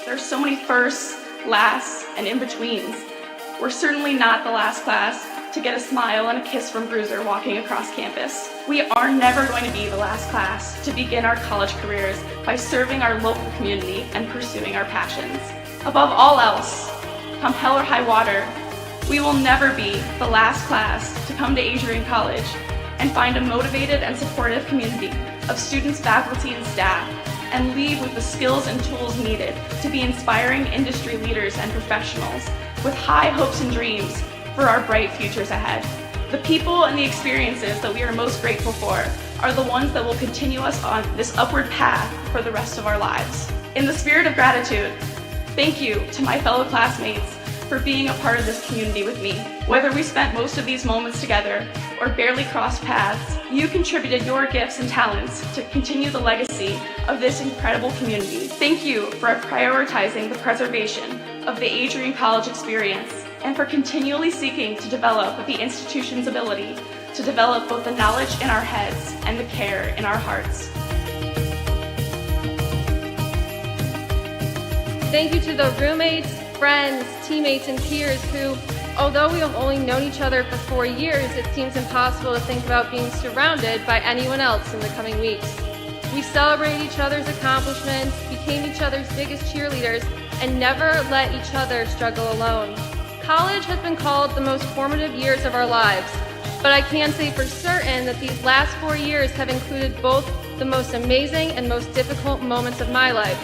There's so many firsts, lasts, and in-betweens. We're certainly not the last class to get a smile and a kiss from Bruiser walking across campus. We are never going to be the last class to begin our college careers by serving our local community and pursuing our passions. Above all else, come hell or high water, we will never be the last class to come to Adrian College and find a motivated and supportive community of students, faculty, and staff, and leave with the skills and tools needed to be inspiring industry leaders and professionals with high hopes and dreams for our bright futures ahead. The people and the experiences that we are most grateful for are the ones that will continue us on this upward path for the rest of our lives. In the spirit of gratitude, thank you to my fellow classmates for being a part of this community with me. Whether we spent most of these moments together or barely crossed paths, you contributed your gifts and talents to continue the legacy of this incredible community. Thank you for prioritizing the preservation of the Adrian College experience and for continually seeking to develop the institution's ability to develop both the knowledge in our heads and the care in our hearts. Thank you to the roommates, friends, teammates, and peers who, although we have only known each other for 4 years, it seems impossible to think about being surrounded by anyone else in the coming weeks. We celebrated each other's accomplishments, became each other's biggest cheerleaders, and never let each other struggle alone. College has been called the most formative years of our lives, but I can say for certain that these last 4 years have included both the most amazing and most difficult moments of my life.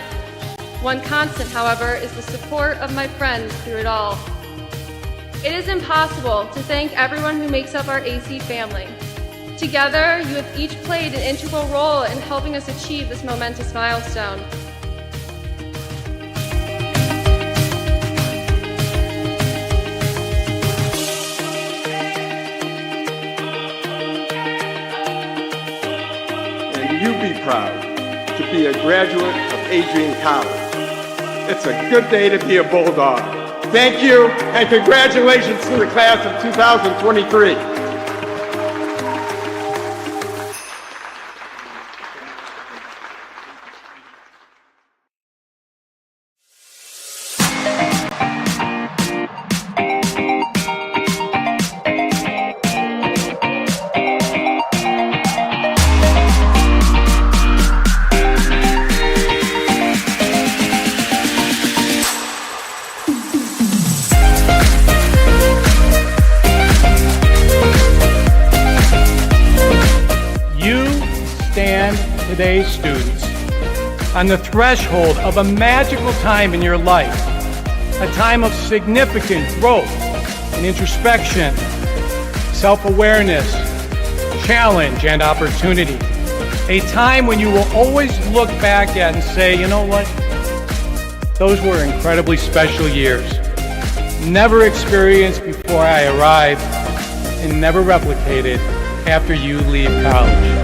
One constant, however, is the support of my friends through it all. It is impossible to thank everyone who makes up our AC family. Together, you have each played an integral role in helping us achieve this momentous milestone. And you be proud to be a graduate of Adrian College. It's a good day to be a Bulldog. Thank you, and congratulations to the class of 2023. Today's students on the threshold of a magical time in your life, a time of significant growth and introspection, self-awareness, challenge, and opportunity. A time when you will always look back at and say, you know what? Those were incredibly special years. Never experienced before I arrived and never replicated after you leave college.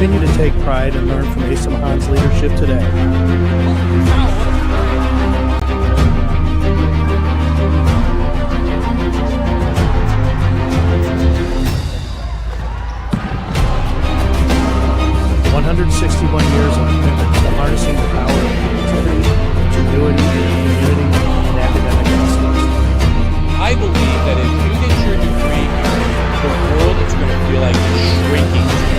continue to take pride and learn from Asa Mahan's leadership today. 161 years of commitment to harnessing the power of creativity, ingenuity, community, and academic excellence. I believe that if you get your degree here, the world is going to feel like it's shrinking to you.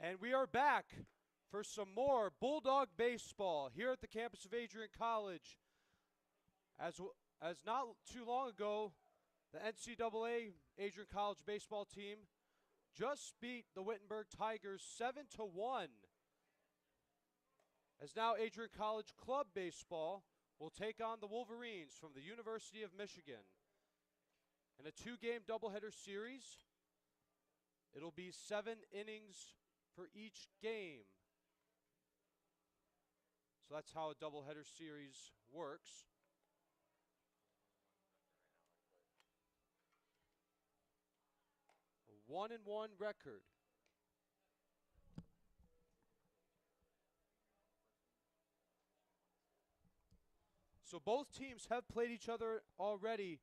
And we are back for some more Bulldog baseball here at the campus of Adrian College. As not too long ago, the NCAA Adrian College baseball team just beat the Wittenberg Tigers 7-1. As now Adrian College club baseball will take on the Wolverines from the University of Michigan. In a two-game doubleheader series, it'll be 7 innings for each game. So that's how a doubleheader series works. A 1-1 record. So both teams have played each other already,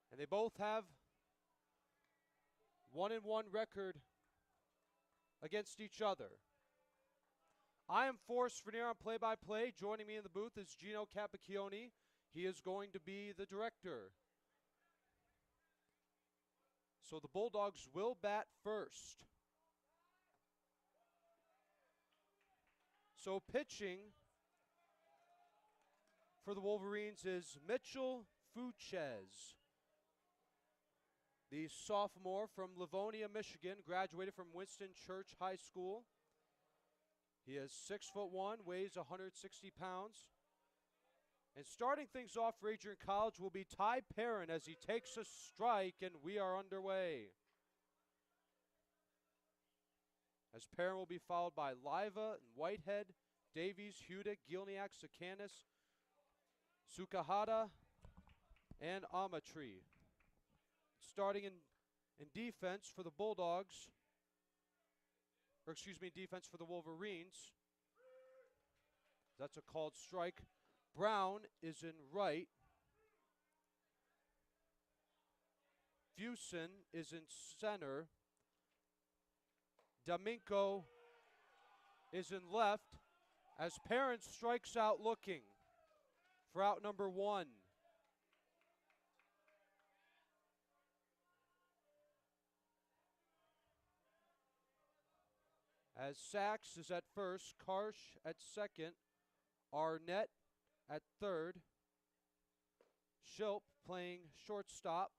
and they both have 1-1 record against each other. I am Forrest Vernier on play-by-play. Joining me in the booth is Gino Capacchione. He is going to be the director. So the Bulldogs will bat first. So pitching for the Wolverines is Mitchell Fuches, the sophomore from Livonia, Michigan, graduated from Winston Church High School. He is 6'1", weighs 160 pounds. And starting things off for Adrian College will be Ty Perrin as he takes a strike, and we are underway. As Perrin will be followed by Liva and Whitehead Davies, Hudick, Gilniak, Sakanis, Sukahara, and Amatri. Starting in defense for the Bulldogs, or excuse me, defense for the Wolverines. That's a called strike. Brown is in right. Fusen is in center. Domingo is in left as Parent strikes out looking for out number 1. As Sachs is at first, Karsh at second, Arnett at third, Schilp playing shortstop,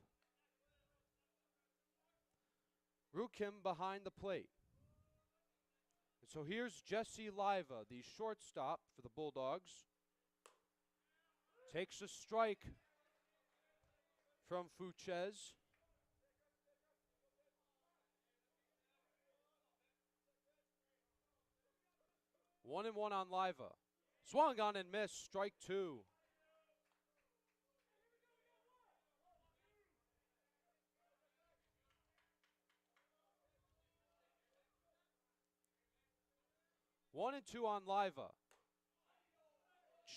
Rukim behind the plate. And so here's Jesse Liva, the shortstop for the Bulldogs. Takes a strike from Fuchez. One and one on Liva. Swung on and missed, strike 2. One and two on Liva.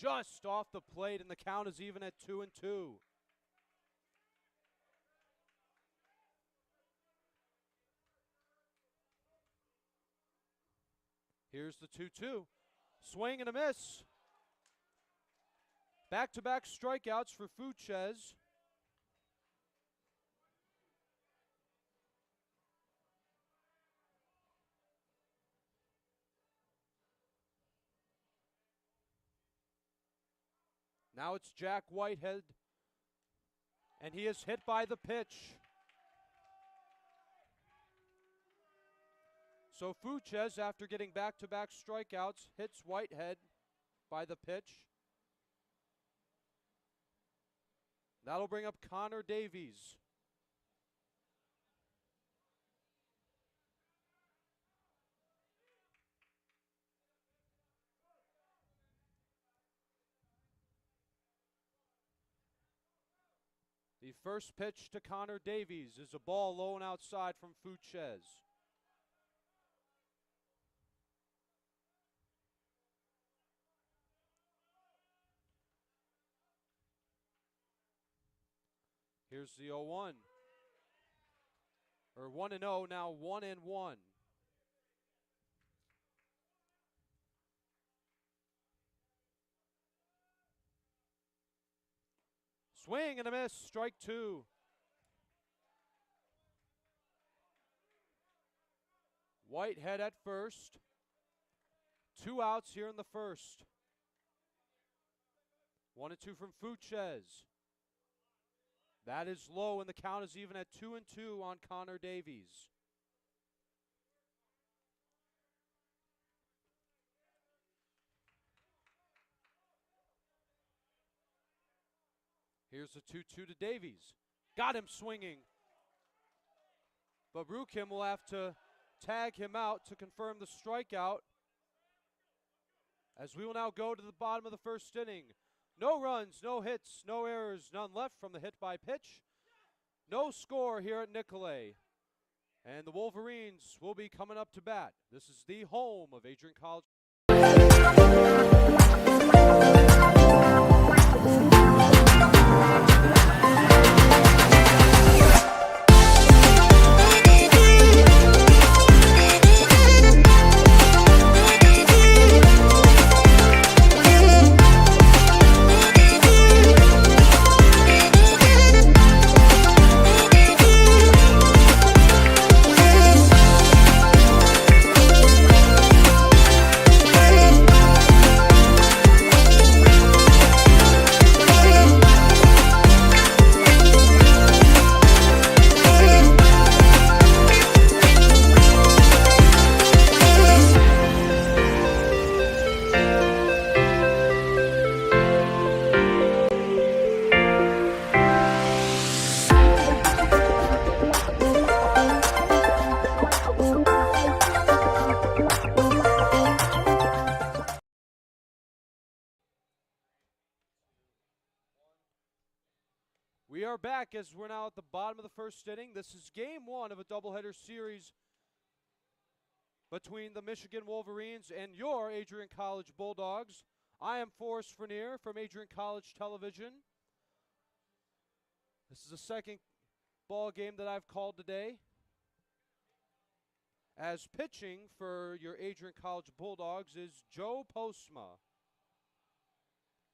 Just off the plate, and the count is even at 2-2. Here's the 2-2. Swing and a miss. Back-to-back strikeouts for Fuchez. Now it's Jack Whitehead, and he is hit by the pitch. So Fuchez, after getting back-to-back strikeouts, hits Whitehead by the pitch. That'll bring up Connor Davies. The first pitch to Connor Davies is a ball low and outside from Fuchez. Here's the 0-1. Or 1-0, now 1-1. Swing and a miss, strike 2. Whitehead at first. 2 outs here in the first. 1-2 from Fuchez. That is low, and the count is even at 2-2 on Connor Davies. Here's the 2-2 to Davies. Got him swinging. But Rukim will have to tag him out to confirm the strikeout. As we will now go to the bottom of the first inning. No runs, no hits, no errors, none left from the hit by pitch. No score here at Nicolay. And the Wolverines will be coming up to bat. This is the home of Adrian College. We are back as we're now at the bottom of the first inning. This is game one of a doubleheader series between the Michigan Wolverines and your Adrian College Bulldogs. I am Forrest Frenier from Adrian College Television. This is the second ball game that I've called today. As pitching for your Adrian College Bulldogs is Joe Postma.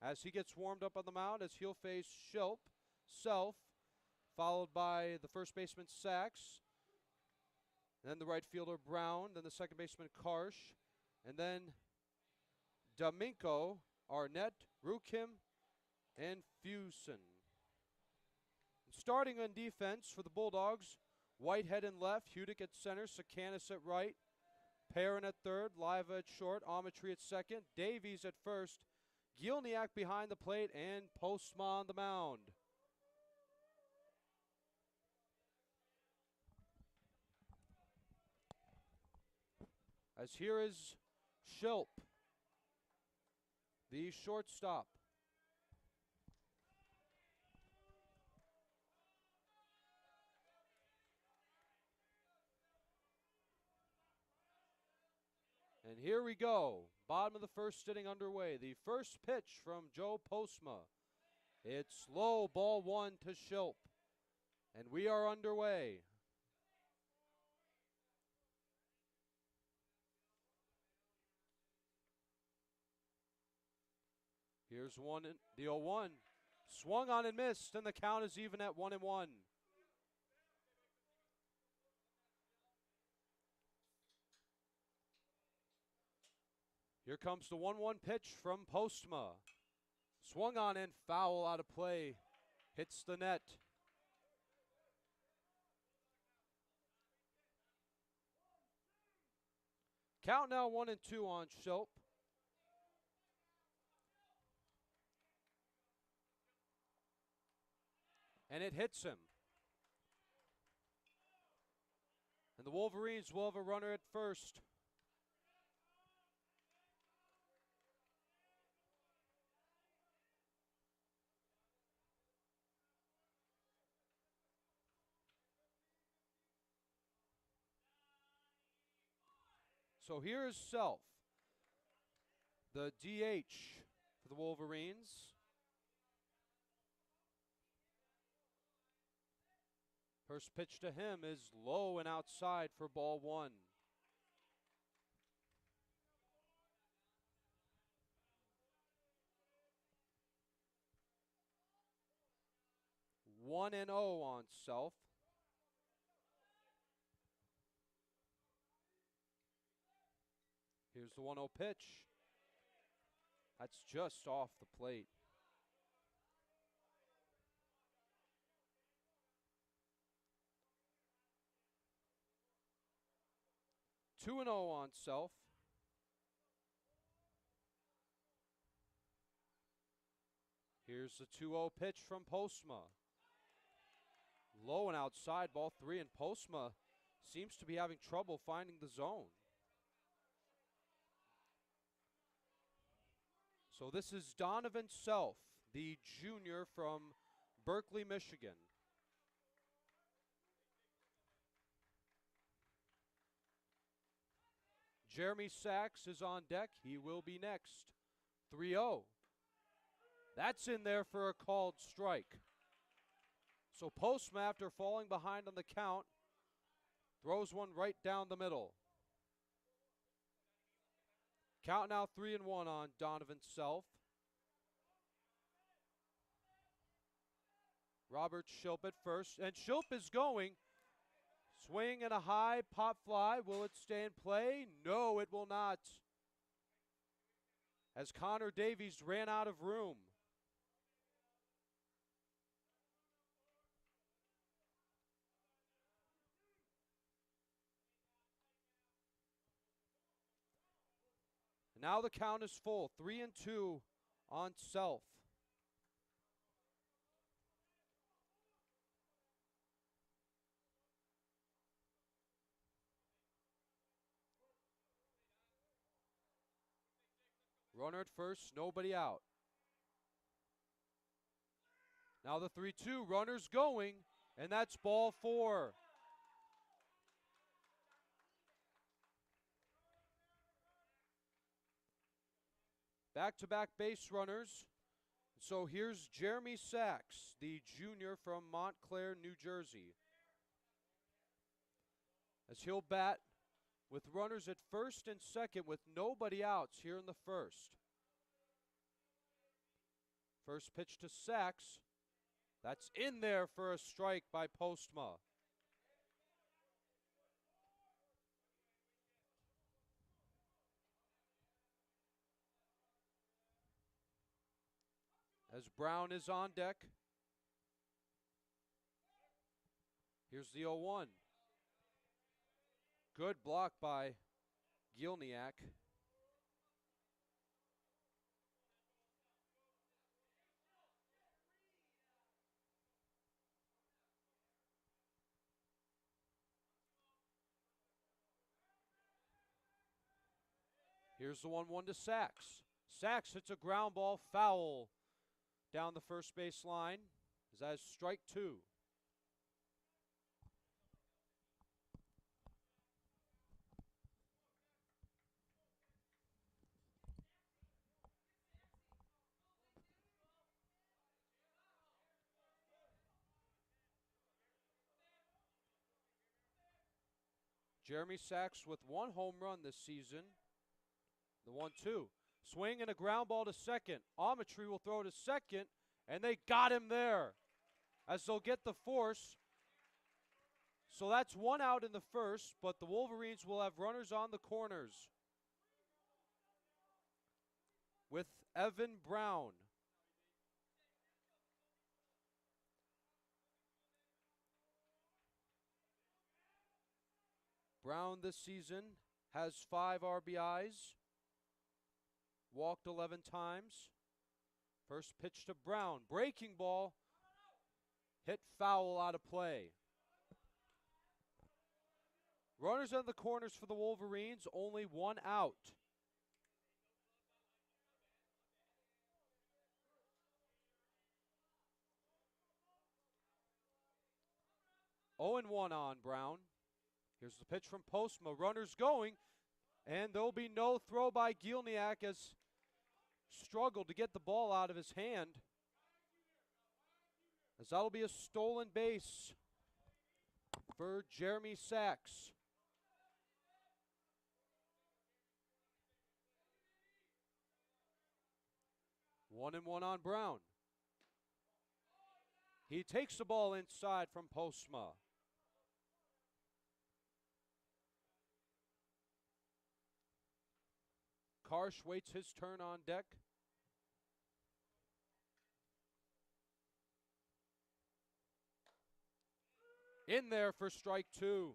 As he gets warmed up on the mound, as he'll face Shilp, Self, followed by the first baseman Sachs, then the right fielder Brown, then the second baseman Karsh, and then Dominko, Arnett, Rukim, and Fusen. Starting on defense for the Bulldogs, Whitehead in left, Hudick at center, Sakanis at right, Perrin at third, Liva at short, Amatry at second, Davies at first, Gielniak behind the plate, and Postma on the mound. As here is Shilp, the shortstop. And here we go. Bottom of the first inning underway. The first pitch from Joe Postma. It's low, ball one to Shilp. And we are underway. Here's one, the 0-1. Swung on and missed, and the count is even at 1-1. Here comes the 1-1 pitch from Postma. Swung on and foul out of play. Hits the net. Count now 1-2 on Shilp. And it hits him. And the Wolverines will have a runner at first. So here's Self, the DH for the Wolverines. First pitch to him is low and outside for ball one. One and 0 on Self. Here's the 1-0 pitch. That's just off the plate. Two and 0 on Self. Here's the 2-0 pitch from Postma. Low and outside, ball three, and Postma seems to be having trouble finding the zone. So this is Donovan Self, the junior from Berkeley, Michigan. Jeremy Sachs is on deck. He will be next. 3-0. That's in there for a called strike. So Postma, after falling behind on the count, throws one right down the middle. Count now 3-1 on Donovan Self. Robert Shilp at first, and Shilp is going. Swing and a high pop fly. Will it stay in play? No, it will not. As Connor Davies ran out of room. Now the count is full, 3-2 on Self. Runner at first, nobody out. Now the 3-2, runners going, and that's ball 4. Back-to-back base runners. So here's Jeremy Sachs, the junior from Montclair, New Jersey, as he'll bat with runners at first and second with nobody outs here in the first. First pitch to Sachs. That's in there for a strike by Postma. As Brown is on deck. Here's the 0-1. Good block by Gielniak. Here's the 1-1 to Sachs. Sachs hits a ground ball foul down the first base line. That is strike 2. Jeremy Sachs with 1 home run this season. The 1-2. Swing and a ground ball to second. Amatry will throw to second, and they got him there as they'll get the force. So that's 1 out in the first, but the Wolverines will have runners on the corners with Evan Brown. Brown this season has 5 RBIs, walked 11 times. First pitch to Brown, breaking ball, hit foul out of play. Runners on the corners for the Wolverines, only 1 out. Oh and 1 on Brown. Here's the pitch from Postma. Runners going, and there'll be no throw by Gielniak as struggled to get the ball out of his hand. As that'll be a stolen base for Jeremy Sachs. One and 1 on Brown. He takes the ball inside from Postma. Karsh waits his turn on deck. In there for strike 2.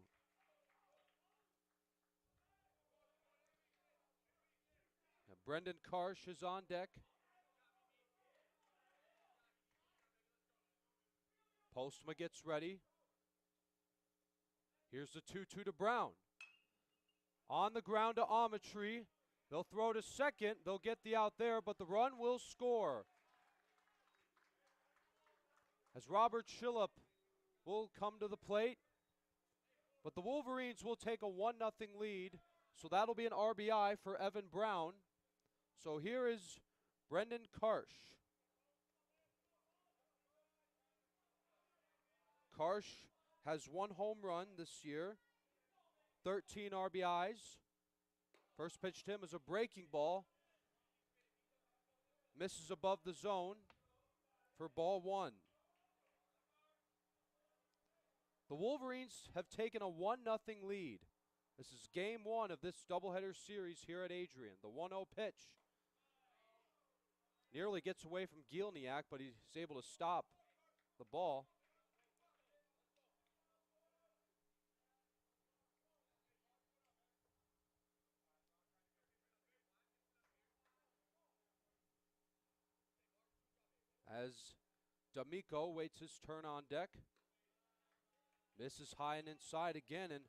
And Brendan Karsh is on deck. Postma gets ready. Here's the 2-2 to Brown. On the ground to Amatry. They'll throw to second. They'll get the out there, but the run will score. As Robert Schillup will come to the plate. But the Wolverines will take a 1-0 lead. So that'll be an RBI for Evan Brown. So here is Brendan Karsh. Karsh has 1 home run this year. 13 RBIs. First pitch to him is a breaking ball. Misses above the zone for ball 1. The Wolverines have taken a 1-0 lead. This is game 1 of this doubleheader series here at Adrian. The 1-0 pitch. Nearly gets away from Gielniak, but he's able to stop the ball. As D'Amico waits his turn on deck. Misses high and inside again, and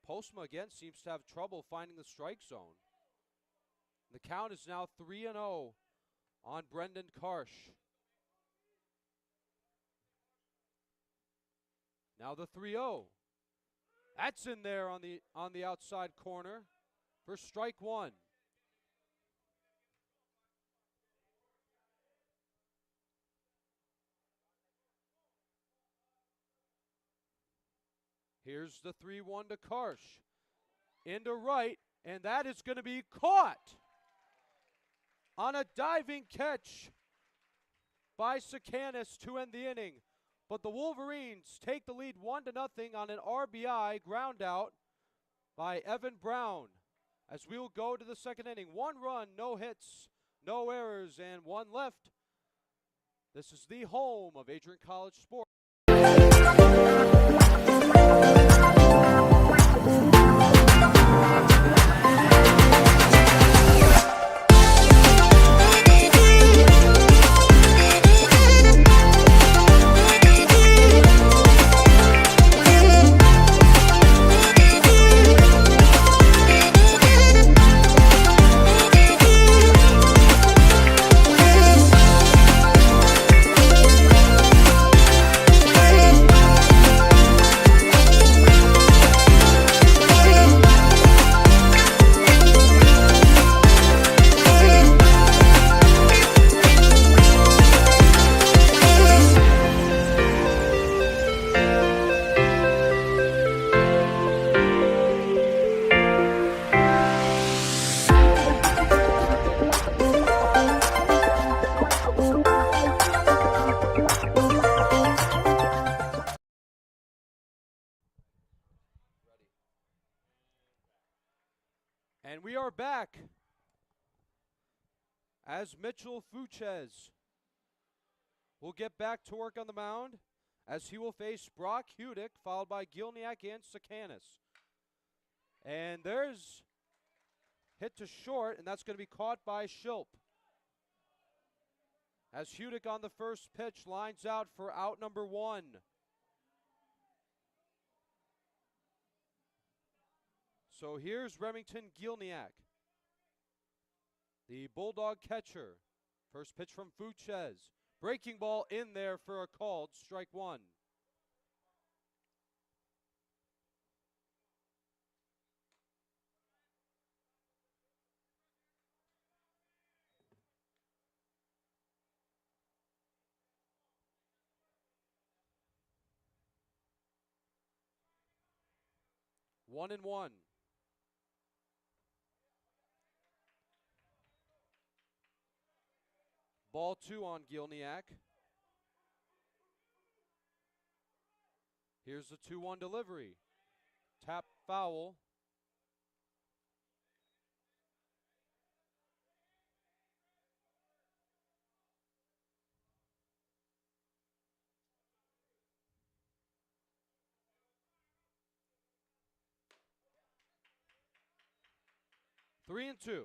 Postma again seems to have trouble finding the strike zone. The count is now 3-0 on Brendan Karsh. Now the 3-0. That's in there on the outside corner for strike one. Here's the 3-1 to Karsh. Into right, and that is going to be caught on a diving catch by Sakanis to end the inning. But the Wolverines take the lead 1-0 on an RBI ground out by Evan Brown. As we will go to the second inning. 1 run, no hits, no errors, and 1 left. This is the home of Adrian College Sports. And we are back as Mitchell Fuches will get back to work on the mound as he will face Brock Hudick, followed by Gilniak and Sakanis. And there's hit to short, and that's going to be caught by Shilp. As Hudick on the first pitch lines out for out number 1. So here's Remington Gilniak, the Bulldog catcher. First pitch from Fuches. Breaking ball in there for a called strike 1. One and one. Ball 2 on Gilniak. Here's the 2-1 delivery. Tap foul. Three and two.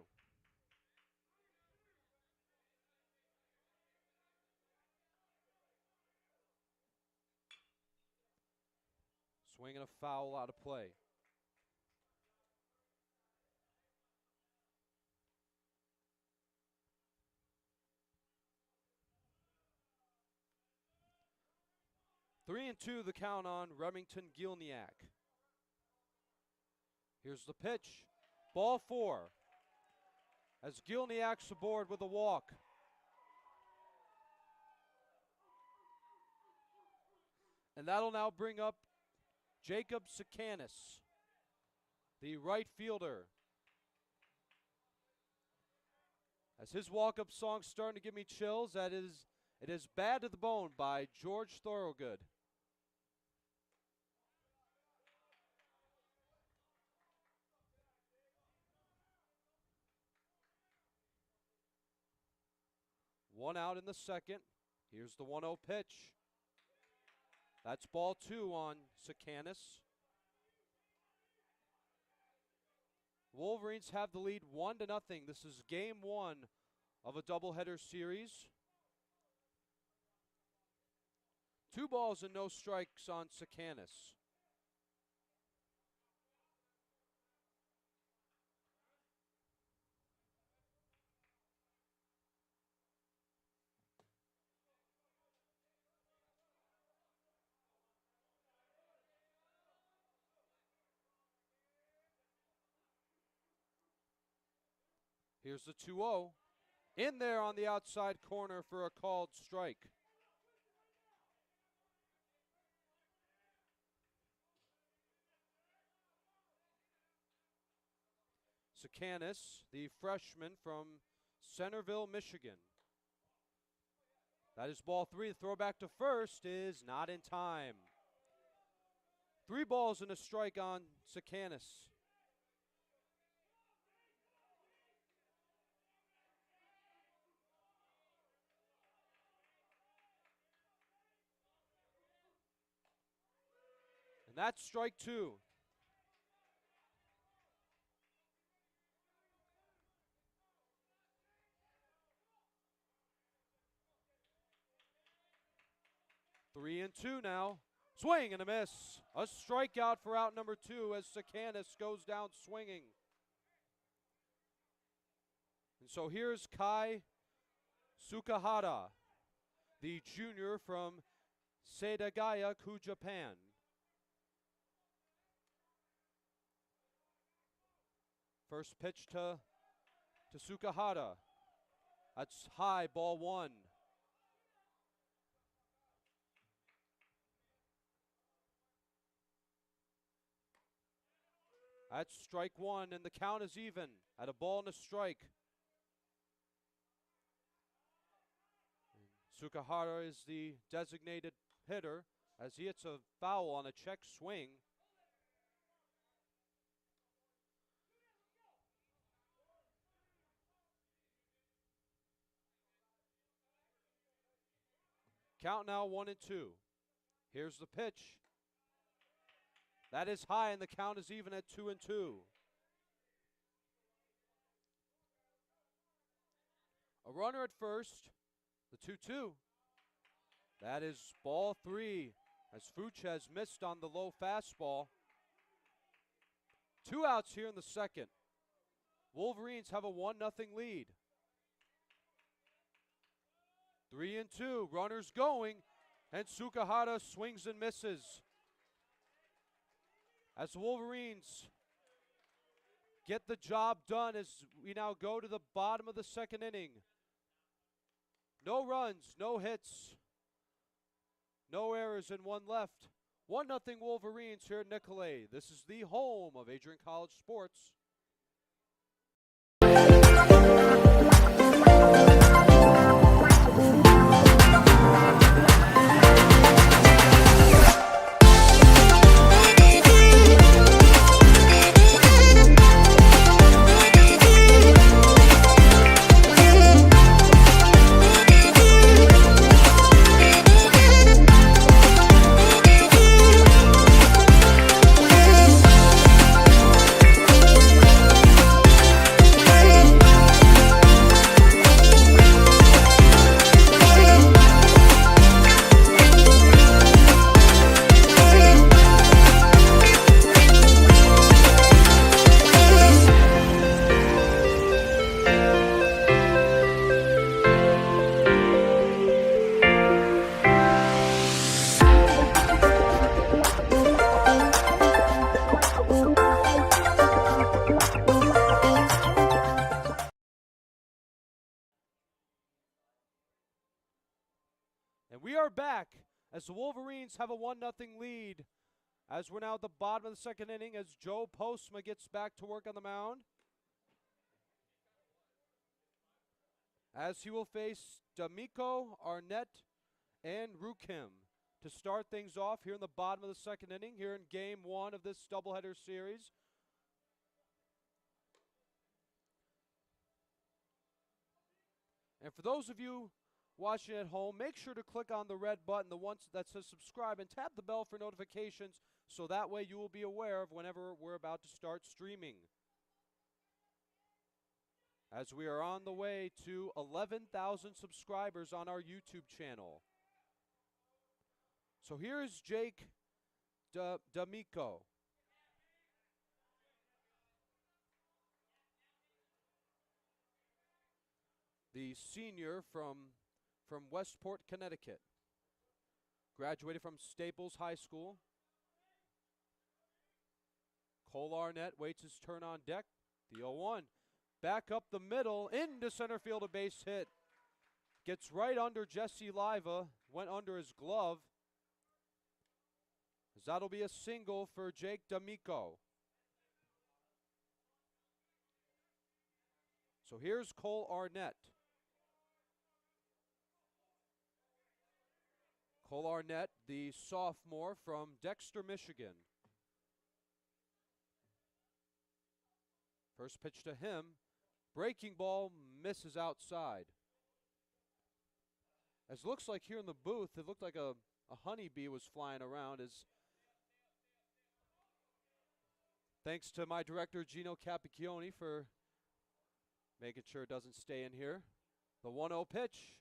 Swinging a foul out of play. Three and two, the count on Remington Gilniak. Here's the pitch. Ball 4. As Gilniak's aboard with a walk. And that'll now bring up Jacob Sakanis, the right fielder. As his walk-up song's starting to give me chills, It is Bad to the Bone by George Thorogood. One out in the second. Here's the 1-0 pitch. That's ball 2 on Sakanis. Wolverines have the lead 1-0. This is game 1 of a doubleheader series. 2 balls and no strikes on Sakanis. Here's the 2-0. In there on the outside corner for a called strike. Sakanis, the freshman from Centerville, Michigan. That is ball 3. The throw back to first is not in time. 3 balls and a strike on Sakanis. And that's strike 2. Three and 2 now. Swing and a miss. A strikeout for out number 2 as Sakanis goes down swinging. And so here's Kai Sukahara, the junior from Setagaya-ku, Japan. First pitch to Sukahara. That's high, ball 1. That's strike 1, and the count is even at a ball and a strike. And Sukahara is the designated hitter as he hits a foul on a check swing. Count now 1 and 2. Here's the pitch. That is high, and the count is even at 2 and 2. A runner at first, the 2-2. That is ball 3, as Fuch has missed on the low fastball. 2 outs here in the second. Wolverines have a 1-0 lead. 3 and 2, runners going, and Sukahara swings and misses. As the Wolverines get the job done as we now go to the bottom of the second inning. No runs, no hits, no errors, and 1 left. 1-0 Wolverines here at Nicolay. This is the home of Adrian College Sports. And we are back as the Wolverines have a 1-0 lead as we're now at the bottom of the second inning as Joe Postma gets back to work on the mound. As he will face D'Amico, Arnett, and Rukim to start things off here in the bottom of the second inning here in game 1 of this doubleheader series. And for those of you watching at home, make sure to click on the red button, the one that says subscribe, and tap the bell for notifications so that way you will be aware of whenever we're about to start streaming. As we are on the way to 11,000 subscribers on our YouTube channel. So here is Jake D'Amico. The senior from Westport, Connecticut. Graduated from Staples High School. Cole Arnett waits his turn on deck. The 0-1. back up the middle, into center field, a base hit. Gets right under Jesse Liva, went under his glove. As that'll be a single for Jake D'Amico. So here's Cole Arnett. Cole Arnett, the sophomore from Dexter, Michigan. First pitch to him. Breaking ball, misses outside. As it looks like here in the booth, it looked like a honeybee was flying around. Thanks to my director, Gino Capicchione, for making sure it doesn't stay in here. The 1-0 pitch.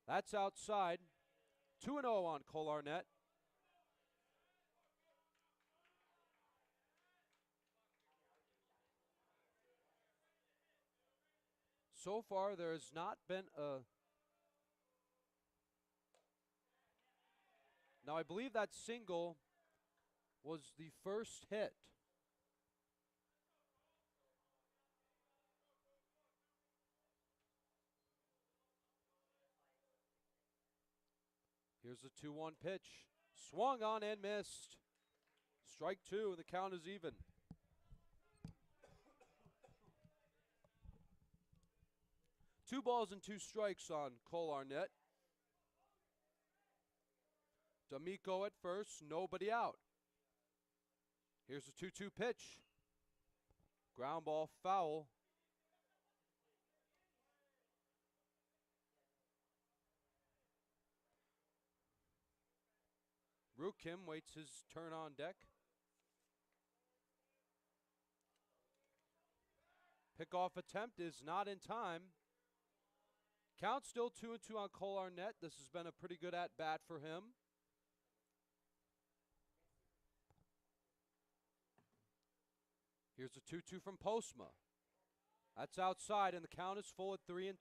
That's outside. 2-0 on Cole Arnett. So far, there has not been a... Now, I believe that single was the first hit. Here's the 2-1 pitch. Swung on and missed. Strike two, and the count is even. Two balls and 2 strikes on Cole Arnett. D'Amico at first, nobody out. Here's the 2-2 pitch. Ground ball foul. Rukim waits his turn on deck. Pickoff attempt is not in time. Count still 2-2 on Cole Arnett. This has been a pretty good at-bat for him. Here's a 2-2 from Postma. That's outside, and the count is full at 3-2.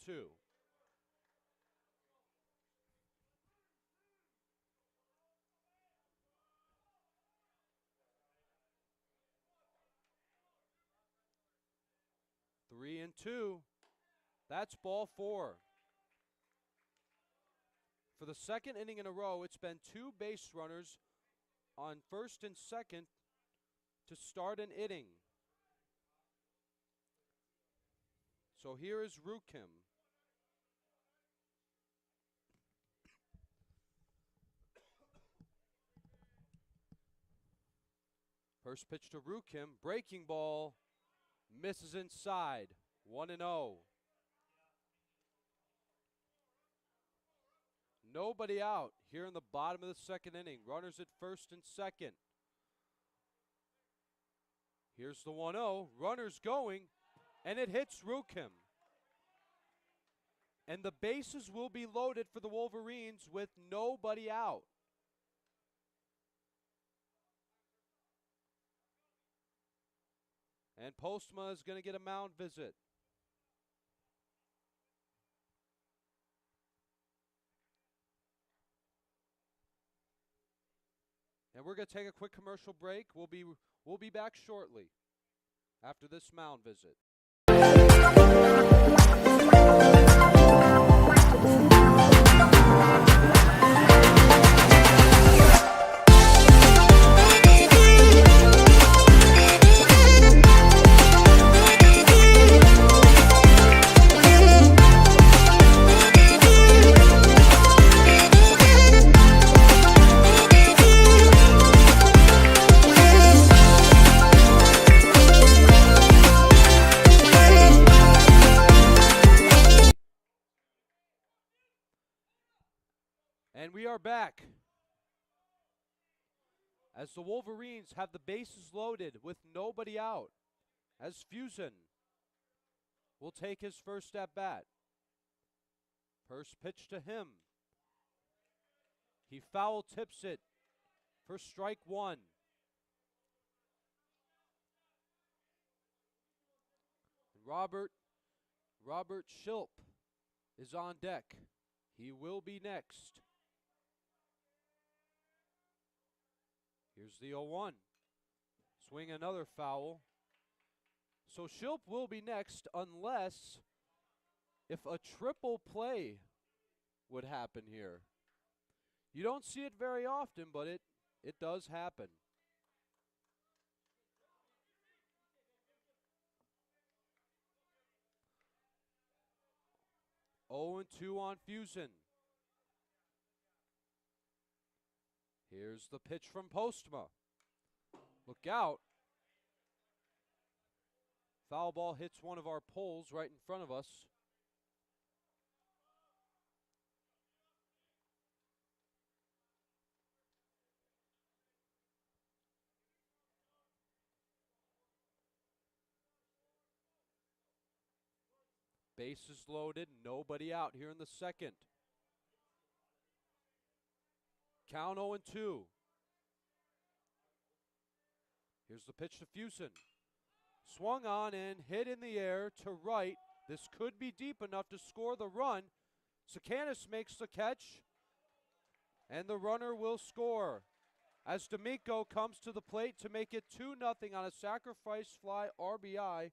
Three and two. That's ball 4. For the second inning in a row, it's been 2 base runners on first and second to start an inning. So here is Rukim. First pitch to Rukim, breaking ball, misses inside, 1-0. Nobody out here in the bottom of the second inning. Runners at first and second. Here's the 1-0. Runners going, and it hits Rukim. And the bases will be loaded for the Wolverines with nobody out. And Postma is going to get a mound visit. And we're going to take a quick commercial break. We'll be back shortly after this mound visit. And we are back as the Wolverines have the bases loaded with nobody out, as Fusen will take his first at bat. First pitch to him. He foul tips it for strike 1. Robert Schilp is on deck. He will be next. Here's the 0-1. Swing another foul. So Shilp will be next unless if a triple play would happen here. You don't see it very often, but it does happen. Oh, and 2 on Fusen. Here's the pitch from Postma. Look out. Foul ball hits one of our poles right in front of us. Bases loaded, nobody out here in the second. Count 0-2. Here's the pitch to Fusen. Swung on and hit in the air to right. This could be deep enough to score the run. Sakanis makes the catch, and the runner will score as D'Amico comes to the plate to make it 2-0 on a sacrifice fly RBI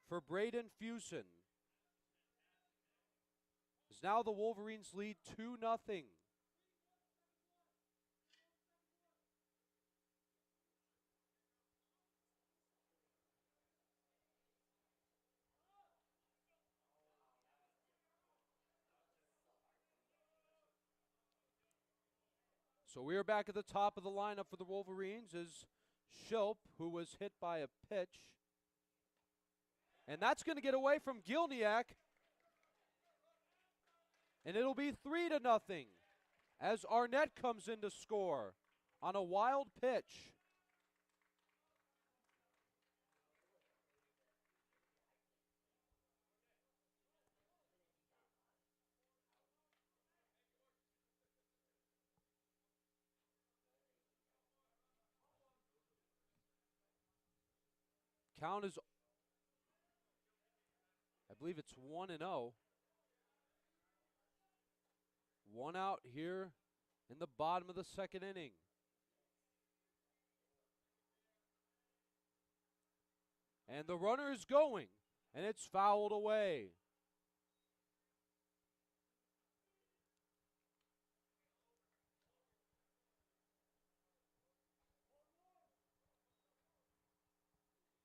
for Braden Fusen. As now the Wolverines lead 2-0. So we are back at the top of the lineup for the Wolverines is Shilp, who was hit by a pitch. And that's going to get away from Gilniak. And it'll be 3-0 as Arnett comes in to score on a wild pitch. Count is, I believe it's 1-0. 1 out here in the bottom of the second inning. And the runner is going, and it's fouled away.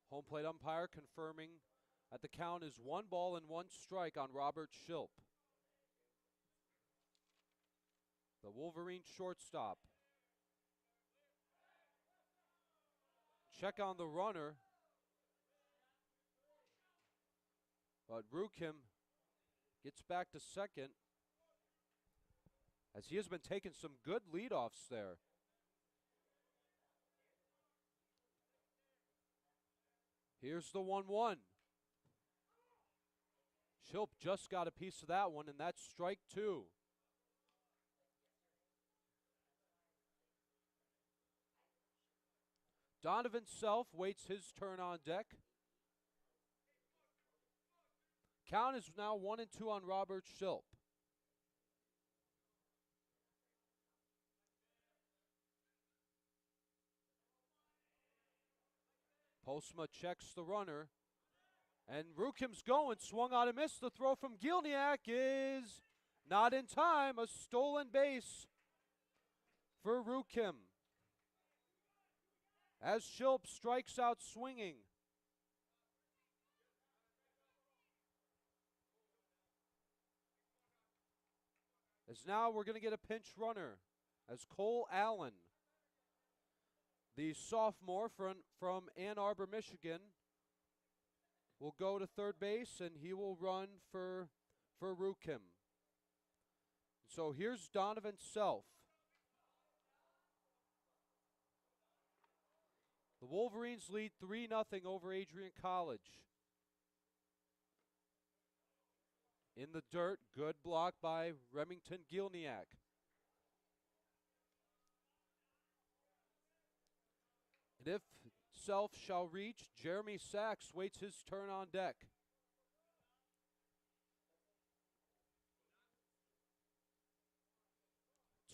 Home plate umpire confirming that the count is 1 ball and 1 strike on Robert Shilp. The Wolverine shortstop. Check on the runner. But Rukim gets back to second as he has been taking some good leadoffs there. Here's the 1-1. Shilp just got a piece of that one, and that's strike 2. Donovan Self waits his turn on deck. Count is now 1-2 on Robert Shilp. Postma checks the runner. And Rukim's going, swung on and missed. The throw from Gilniak is not in time. A stolen base for Rukim. As Shilp strikes out swinging. As now we're going to get a pinch runner as Cole Allen, the sophomore from Ann Arbor, Michigan, will go to third base, and he will run for Rukim. So here's Donovan Self. The Wolverines lead 3-0 over Adrian College. In the dirt, good block by Remington Gilniak. And if Self shall reach, Jeremy Sachs waits his turn on deck.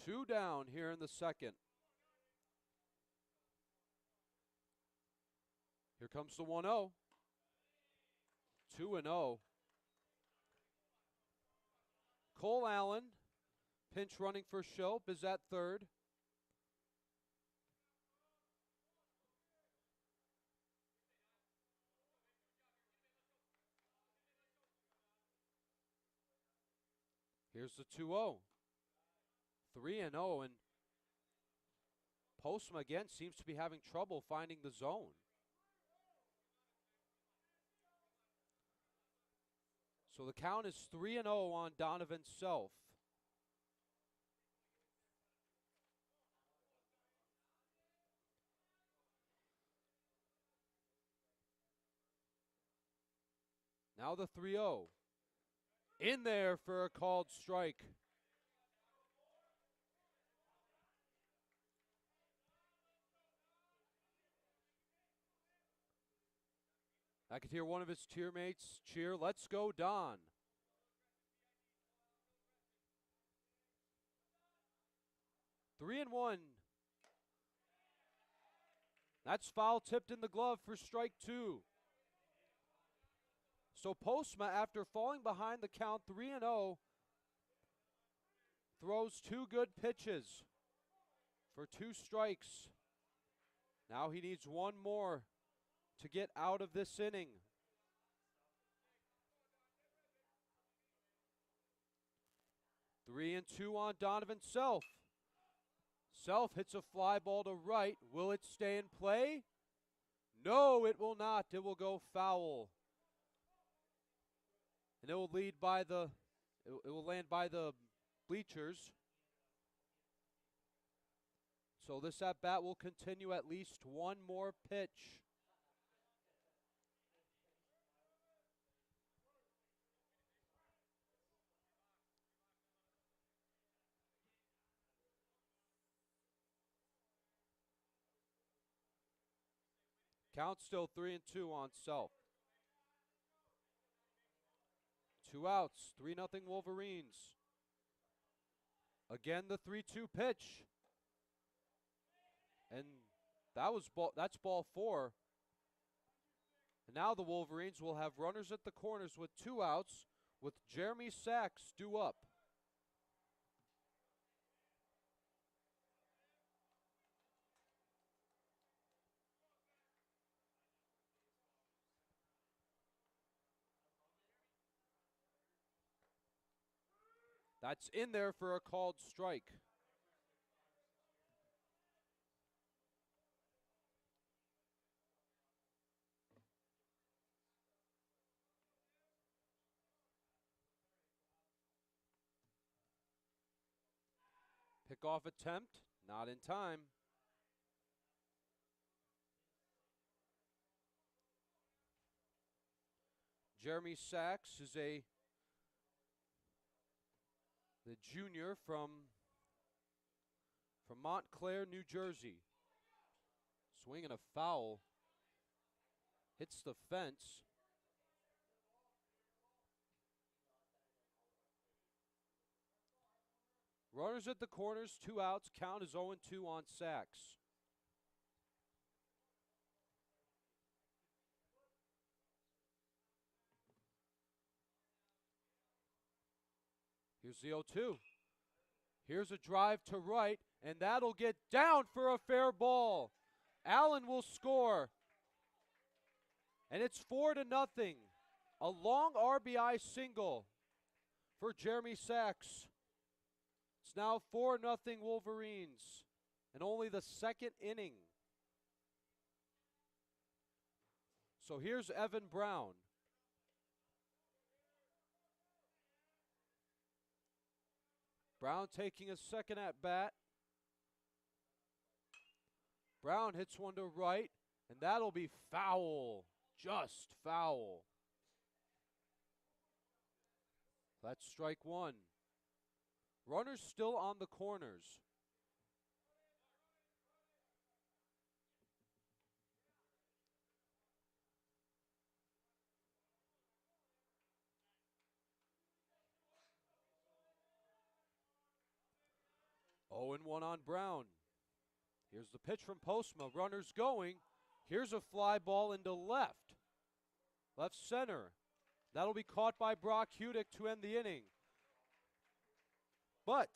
Two down here in the second. Here comes the 1-0. 2-0. Cole Allen, pinch running for Shope, is at third. Here's the 2-0. 3-0, and Postma again seems to be having trouble finding the zone. So the count is 3-0 on Donovan Self. Now the 3-0. In there for a called strike. I could hear one of his teammates cheer, "Let's go, Don." Three and one. That's foul tipped in the glove for strike two. So Postma, after falling behind the count 3-0, throws two good pitches for two strikes. Now he needs one more to get out of this inning. Three and two on Donovan Self. Self hits a fly ball to right. Will it stay in play? No, it will not. It will go foul. And it will lead by the it will land by the bleachers. So this at bat will continue at least one more pitch. Count still 3-2 on Self. 2 outs, 3-0 Wolverines. Again the 3-2 pitch. And that's ball 4. And now the Wolverines will have runners at the corners with 2 outs with Jeremy Sachs due up. That's in there for a called strike. Pickoff attempt, not in time. Jeremy Sachs is the junior from Montclair, New Jersey. Swinging a foul. Hits the fence. Runners at the corners, 2 outs. Count is 0-2 on Sachs. Here's the 0-2. Here's a drive to right, and that'll get down for a fair ball. Allen will score. And it's 4-0. A long RBI single for Jeremy Sachs. It's now 4-0 Wolverines, and only the second inning. So here's Evan Brown. Brown taking a second at bat. Brown hits one to right, and that'll be foul. Just foul. That's strike one. Runners still on the corners. Oh, and 1 on Brown. Here's the pitch from Postma. Runners going. Here's a fly ball into left center. That'll be caught by Brock Hudick to end the inning. But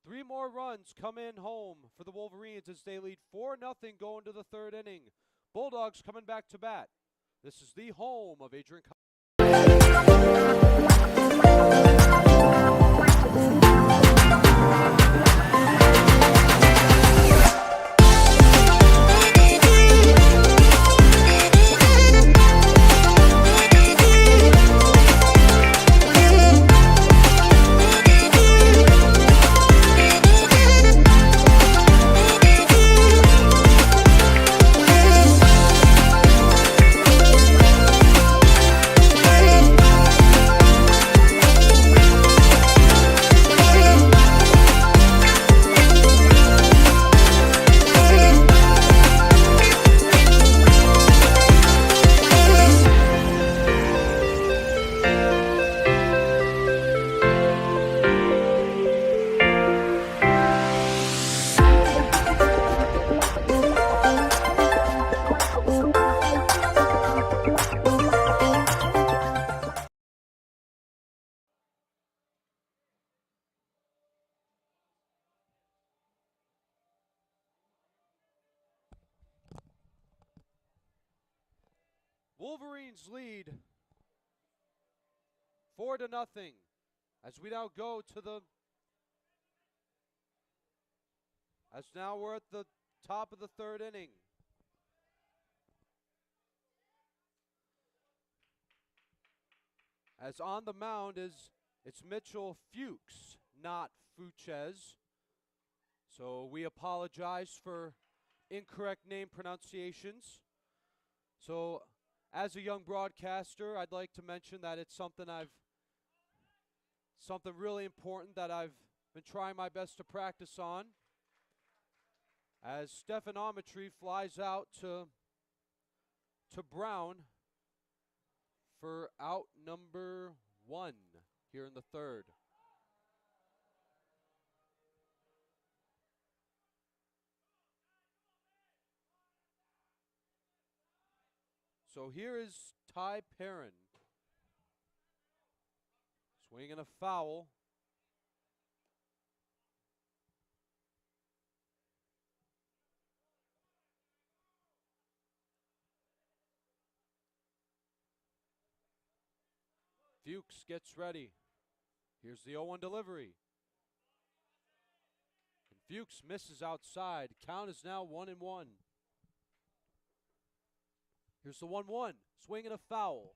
3 more runs come in home for the Wolverines as they lead 4-0 going to the 3rd inning. Bulldogs coming back to bat. This is the home of Adrian. Wolverines lead 4-0 as we now go to now we're at the top of the 3rd inning. As on the mound it's Mitchell Fuchs, not Fuches. So we apologize for incorrect name pronunciations. So as a young broadcaster, I'd like to mention that it's something really important that I've been trying my best to practice on. As Stephanometry flies out to Brown for out number 1 here in the 3rd. So here is Ty Perrin. Swinging a foul. Fuchs gets ready. Here's the 0-1 delivery. And Fuchs misses outside. Count is now 1-1. Here's the 1-1. Swing and a foul.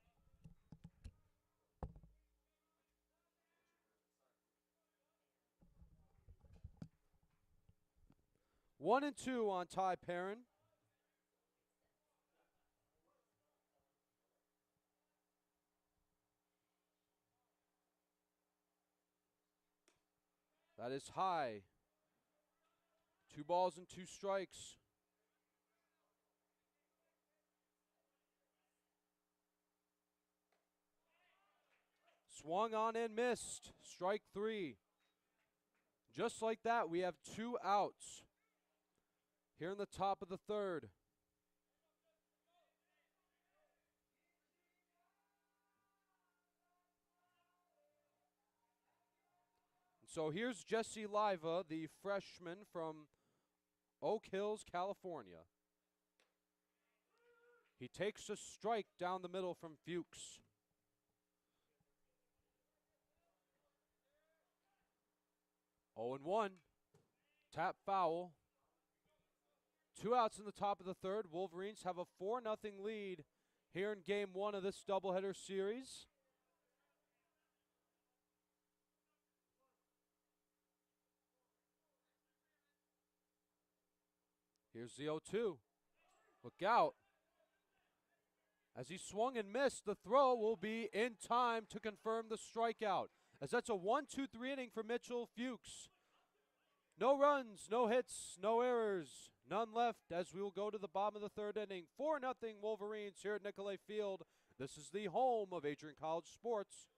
One and 2 on Ty Perrin. That is high. 2 balls and 2 strikes. Swung on and missed. Strike 3. Just like that, we have 2 outs here in the top of the 3rd. So here's Jesse Liva, the freshman from Oak Hills, California. He takes a strike down the middle from Fuchs. Oh, 0-1. Tap foul. 2 outs in the top of the 3rd. Wolverines have a 4-0 lead here in Game 1 of this doubleheader series. Here's the 0-2. Look out. As he swung and missed, the throw will be in time to confirm the strikeout. As that's a 1-2-3 inning for Mitchell Fuchs. No runs, no hits, no errors, none left as we will go to the bottom of the 3rd inning. 4-0 Wolverines here at Nicolay Field. This is the home of Adrian College Sports.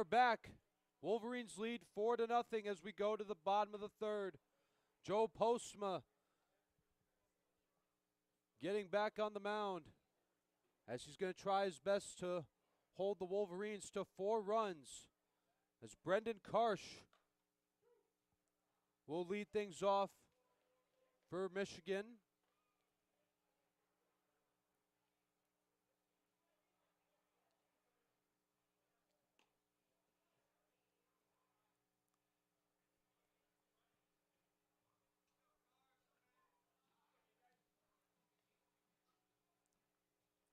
are back. Wolverines lead 4-0 as we go to the bottom of the third. Joe Postma getting back on the mound as he's going to try his best to hold the Wolverines to 4 runs. As Brendan Karsh will lead things off for Michigan.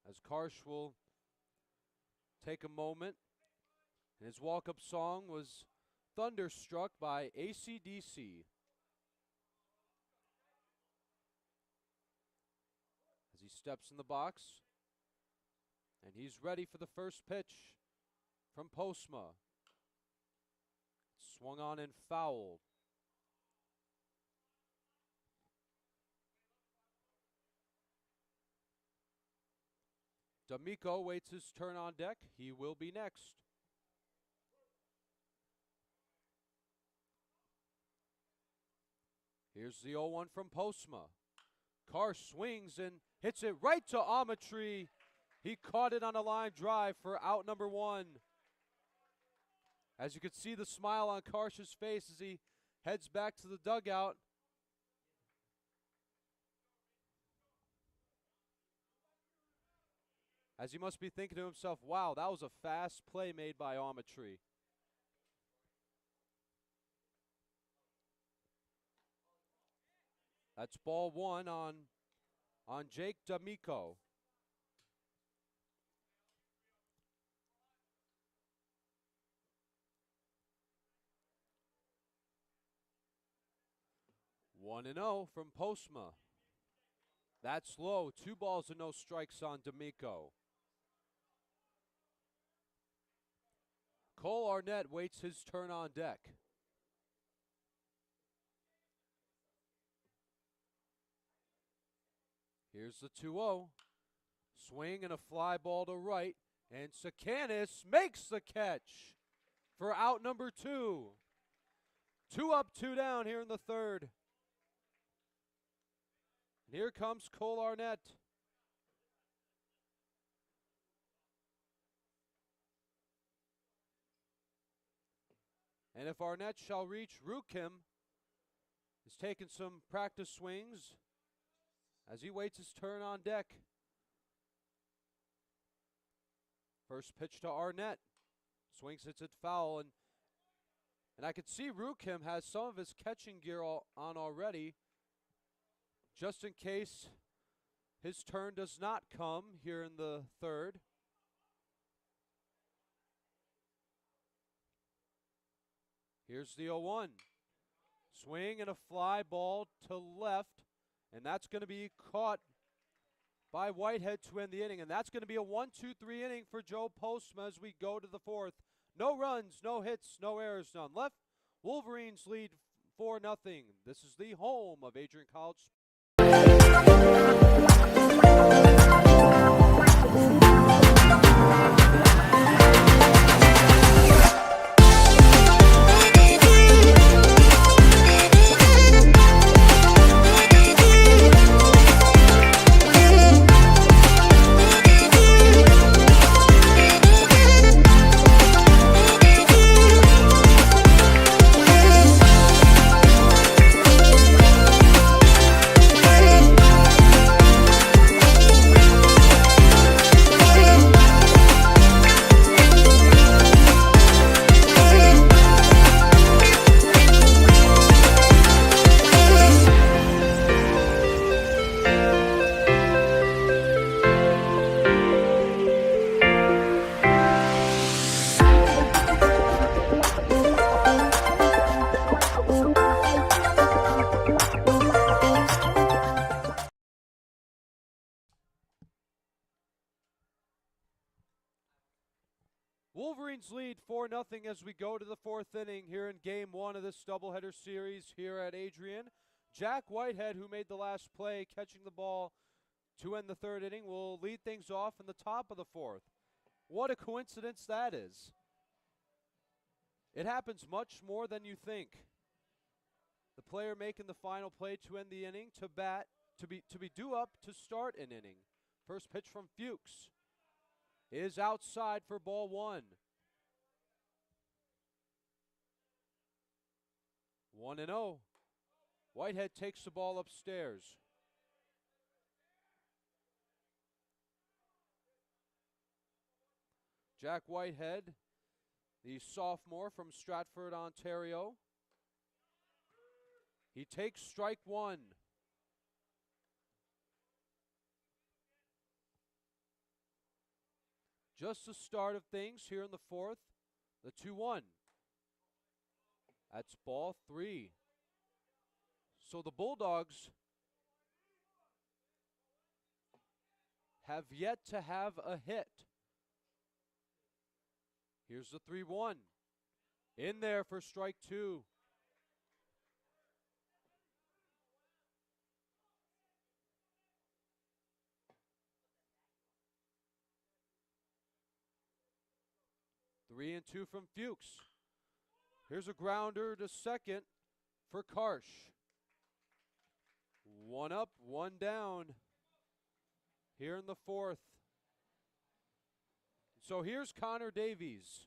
As Karsh will take a moment, and his walk-up song was Thunderstruck by AC/DC. As he steps in the box, and he's ready for the first pitch from Postma. Swung on and fouled. D'Amico waits his turn on deck. He will be next. Here's the 0-1 from Postma. Karsh swings and hits it right to Amatry. He caught it on a line drive for out number 1. As you can see the smile on Karsh's face as he heads back to the dugout. As he must be thinking to himself, wow, that was a fast play made by Amatry. That's ball 1 on Jake D'Amico. One and 0 from Postma. That's low. 2 balls and no strikes on D'Amico. Cole Arnett waits his turn on deck. Here's the 2-0. Swing and a fly ball to right. And Sakanis makes the catch for out number 2. 2 up, 2 down here in the third. And here comes Cole Arnett. And if Arnett shall reach, Rukim is taking some practice swings as he waits his turn on deck. First pitch to Arnett. Swings, hits it foul. And I can see Rukim has some of his catching gear on already, just in case his turn does not come here in the third. Here's the 0-1. Swing and a fly ball to left, and that's going to be caught by Whitehead to end the inning, and that's going to be a 1-2-3 inning for Joe Postma as we go to the fourth. No runs, no hits, no errors, none left. Wolverines lead 4-0. This is the home of Adrian College. Wolverines lead 4-0 as we go to the fourth inning here in game 1 of this doubleheader series here at Adrian. Jack Whitehead, who made the last play catching the ball to end the third inning, will lead things off in the top of the fourth. What a coincidence that is. It happens much more than you think. The player making the final play to end the inning, to be due up to start an inning. First pitch from Fuchs is outside for ball 1. 1-0. Whitehead takes the ball upstairs. Jack Whitehead, the sophomore from Stratford, Ontario. He takes strike 1. Just the start of things here in the 4th. The 2-1. That's ball 3. So the Bulldogs have yet to have a hit. Here's the 3-1. In there for strike 2. Three and 2 from Fuchs. Here's a grounder to second for Karsh. 1 up, 1 down here in the 4th. So here's Connor Davies,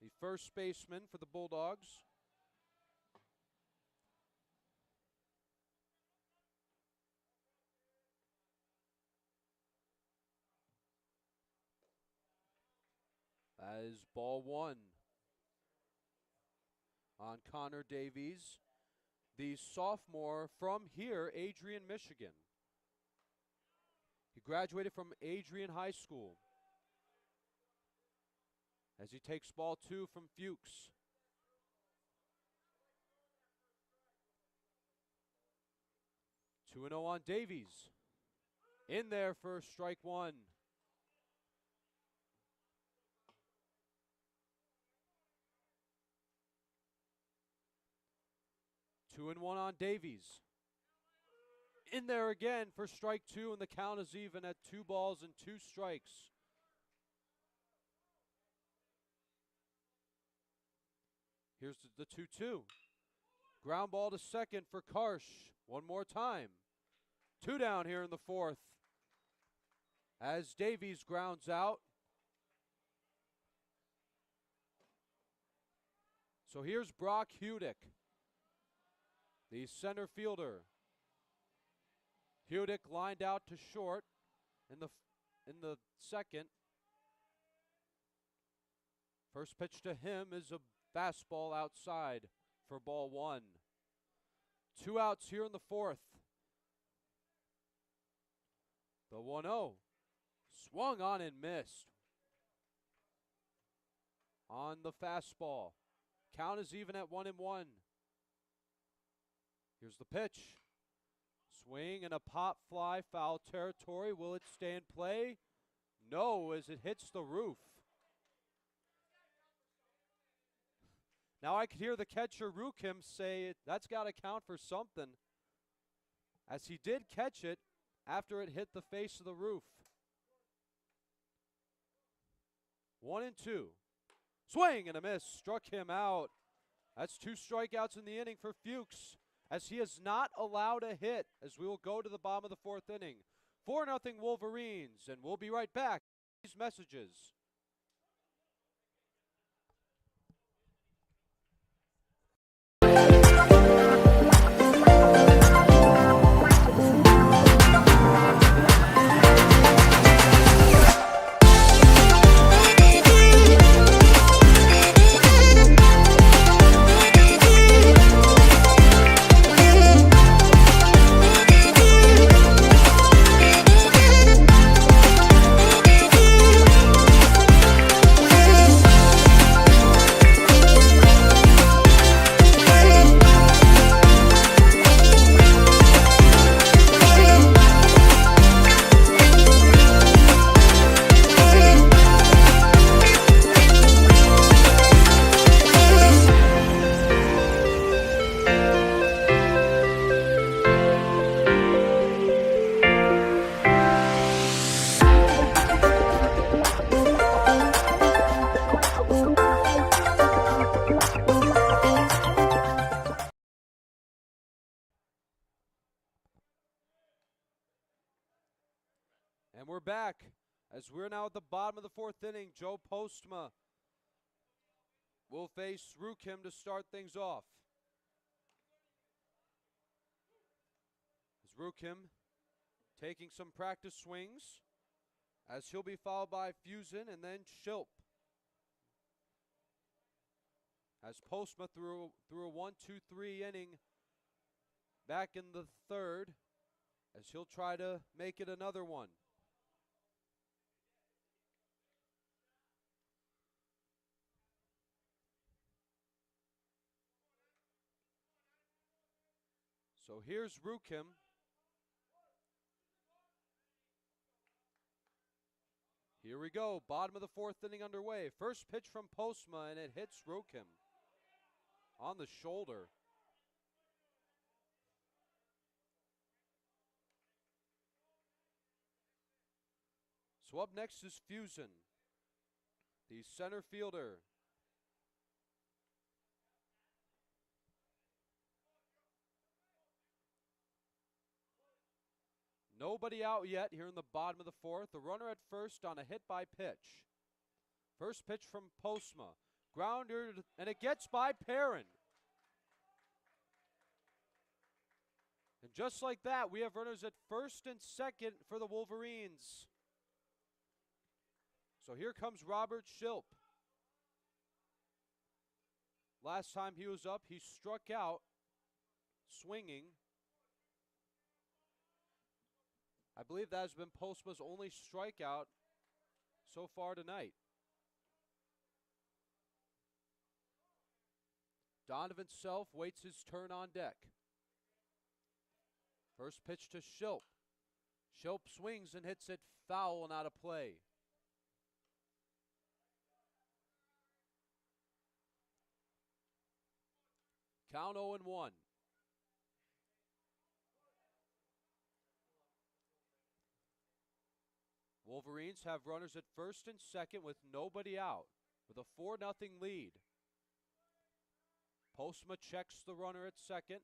the first baseman for the Bulldogs. That is ball 1 on Connor Davies, the sophomore from here, Adrian, Michigan. He graduated from Adrian High School. As he takes ball 2 from Fuchs. Two 2-0 on Davies. In there for strike 1. 2-1 on Davies. In there again for strike 2, and the count is even at 2 balls and 2 strikes. Here's the 2-2. Ground ball to second for Karsh. One more time. 2 down here in the 4th. As Davies grounds out. So here's Brock Hudick, the center fielder. Hudick lined out to short in the second. First pitch to him is a fastball outside for ball 1. 2 outs here in the 4th. The 1-0. Swung on and missed. On the fastball. Count is even at 1-1. Here's the pitch. Swing and a pop fly, foul territory. Will it stay in play? No, as it hits the roof. Now I could hear the catcher Rukim say that's got to count for something, as he did catch it after it hit the face of the roof. 1-2. Swing and a miss. Struck him out. That's 2 strikeouts in the inning for Fuchs, as he has not allowed a hit, as we will go to the bottom of the 4th inning. 4-0 Wolverines, and we'll be right back. These messages. And we're back as we're now at the bottom of the 4th inning. Joe Postma will face Rukim to start things off. As Rukim taking some practice swings, as he'll be followed by Fusen and then Shilp. As Postma threw a 1-2-3 inning back in the 3rd, as he'll try to make it another one. So here's Rukim. Here we go, bottom of the 4th inning underway. First pitch from Postma, and it hits Rukim on the shoulder. So up next is Fusen, the center fielder. Nobody out yet here in the bottom of the 4th. The runner at first on a hit by pitch. First pitch from Postma. Grounder, and it gets by Perrin. And just like that, we have runners at first and second for the Wolverines. So here comes Robert Shilp. Last time he was up, he struck out swinging. I believe that has been Postma's only strikeout so far tonight. Donovan Self waits his turn on deck. First pitch to Shilp. Shilp swings and hits it foul and out of play. Count 0-1. Wolverines have runners at first and second with nobody out, with a 4-0 lead. Postma checks the runner at second.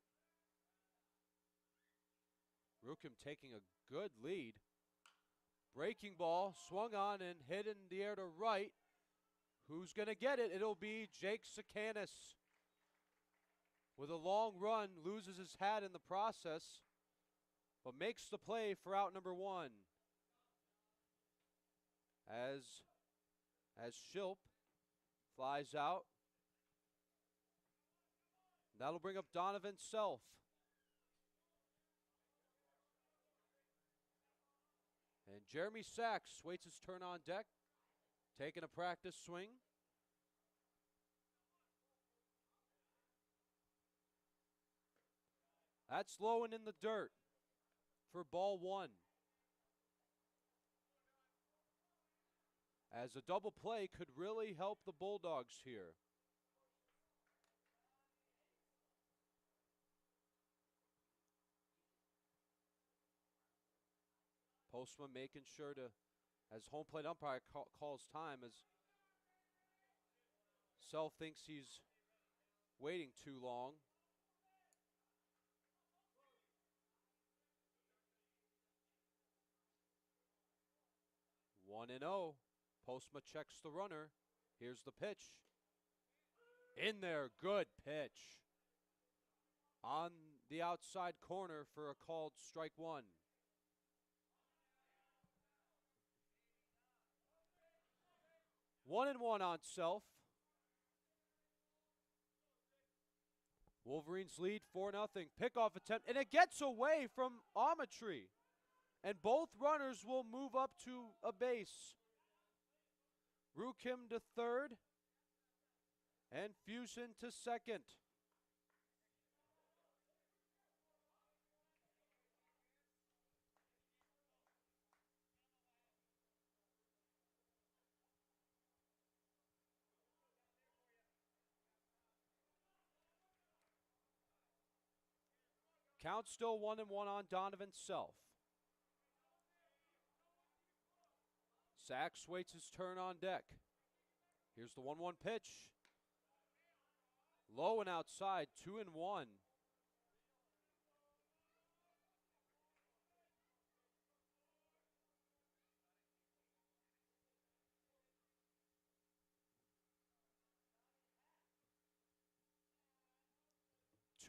Rukim taking a good lead. Breaking ball, swung on and hit in the air to right. Who's going to get it? It'll be Jake Sakanis. With a long run, loses his hat in the process, but makes the play for out number 1. As Shilp flies out. That'll bring up Donovan Self. And Jeremy Sachs waits his turn on deck, taking a practice swing. That's low and in the dirt for ball 1. As a double play could really help the Bulldogs here. Postma making sure to, as home plate umpire calls time, as Self thinks he's waiting too long. One and 0. Postma checks the runner. Here's the pitch. In there, good pitch. On the outside corner for a called strike 1. One and 1 on Self. Wolverines lead 4-0. Pickoff attempt, and it gets away from Amatry. And both runners will move up to a base. Rukim to third, and Fusen to second. Count still 1-1 on Donovan Self. Sachs waits his turn on deck. Here's the 1-1 pitch. Low and outside, 2-1.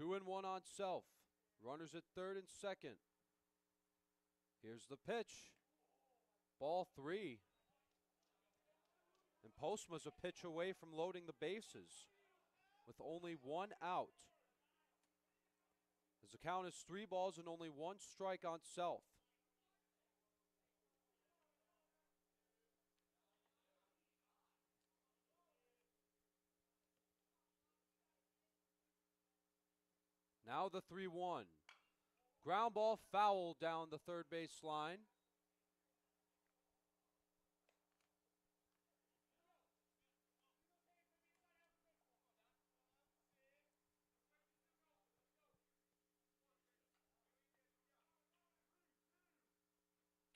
2-1 on Self. Runners at third and second. Here's the pitch. Ball 3. And Postma's a pitch away from loading the bases with only 1 out. As the count is 3 balls and only 1 strike on Self. Now the 3-1. Ground ball foul down the third base line.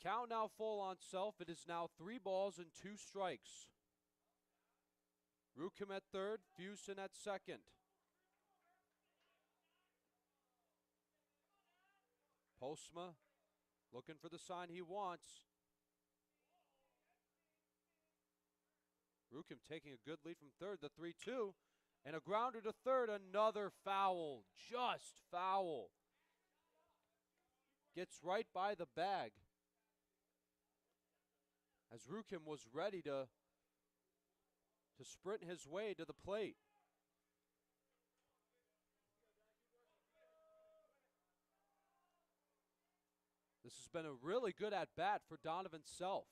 Count now full on Self. It is now 3 balls and 2 strikes. Rukim at third, Fusen at second. Postma looking for the sign he wants. Rukim taking a good lead from third, the 3-2. And a grounder to third, another foul, just foul. Gets right by the bag. As Rukim was ready to sprint his way to the plate. This has been a really good at-bat for Donovan Self.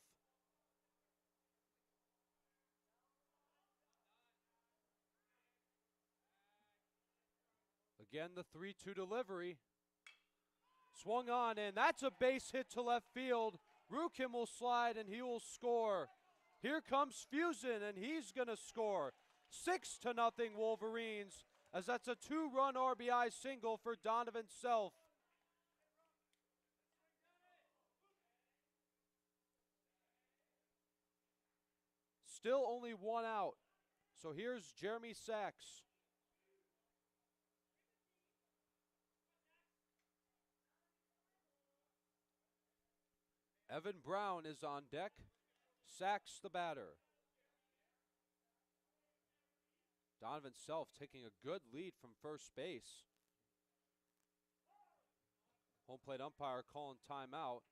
Again, the 3-2 delivery. Swung on, and that's a base hit to left field. Rukim will slide, and he will score. Here comes Fusen, and he's going to score. 6-0 Wolverines, as that's a 2-run RBI single for Donovan Self. Still only 1 out. So here's Jeremy Sachs. Evan Brown is on deck. Sachs the batter. Donovan Self taking a good lead from first base. Home plate umpire calling timeout.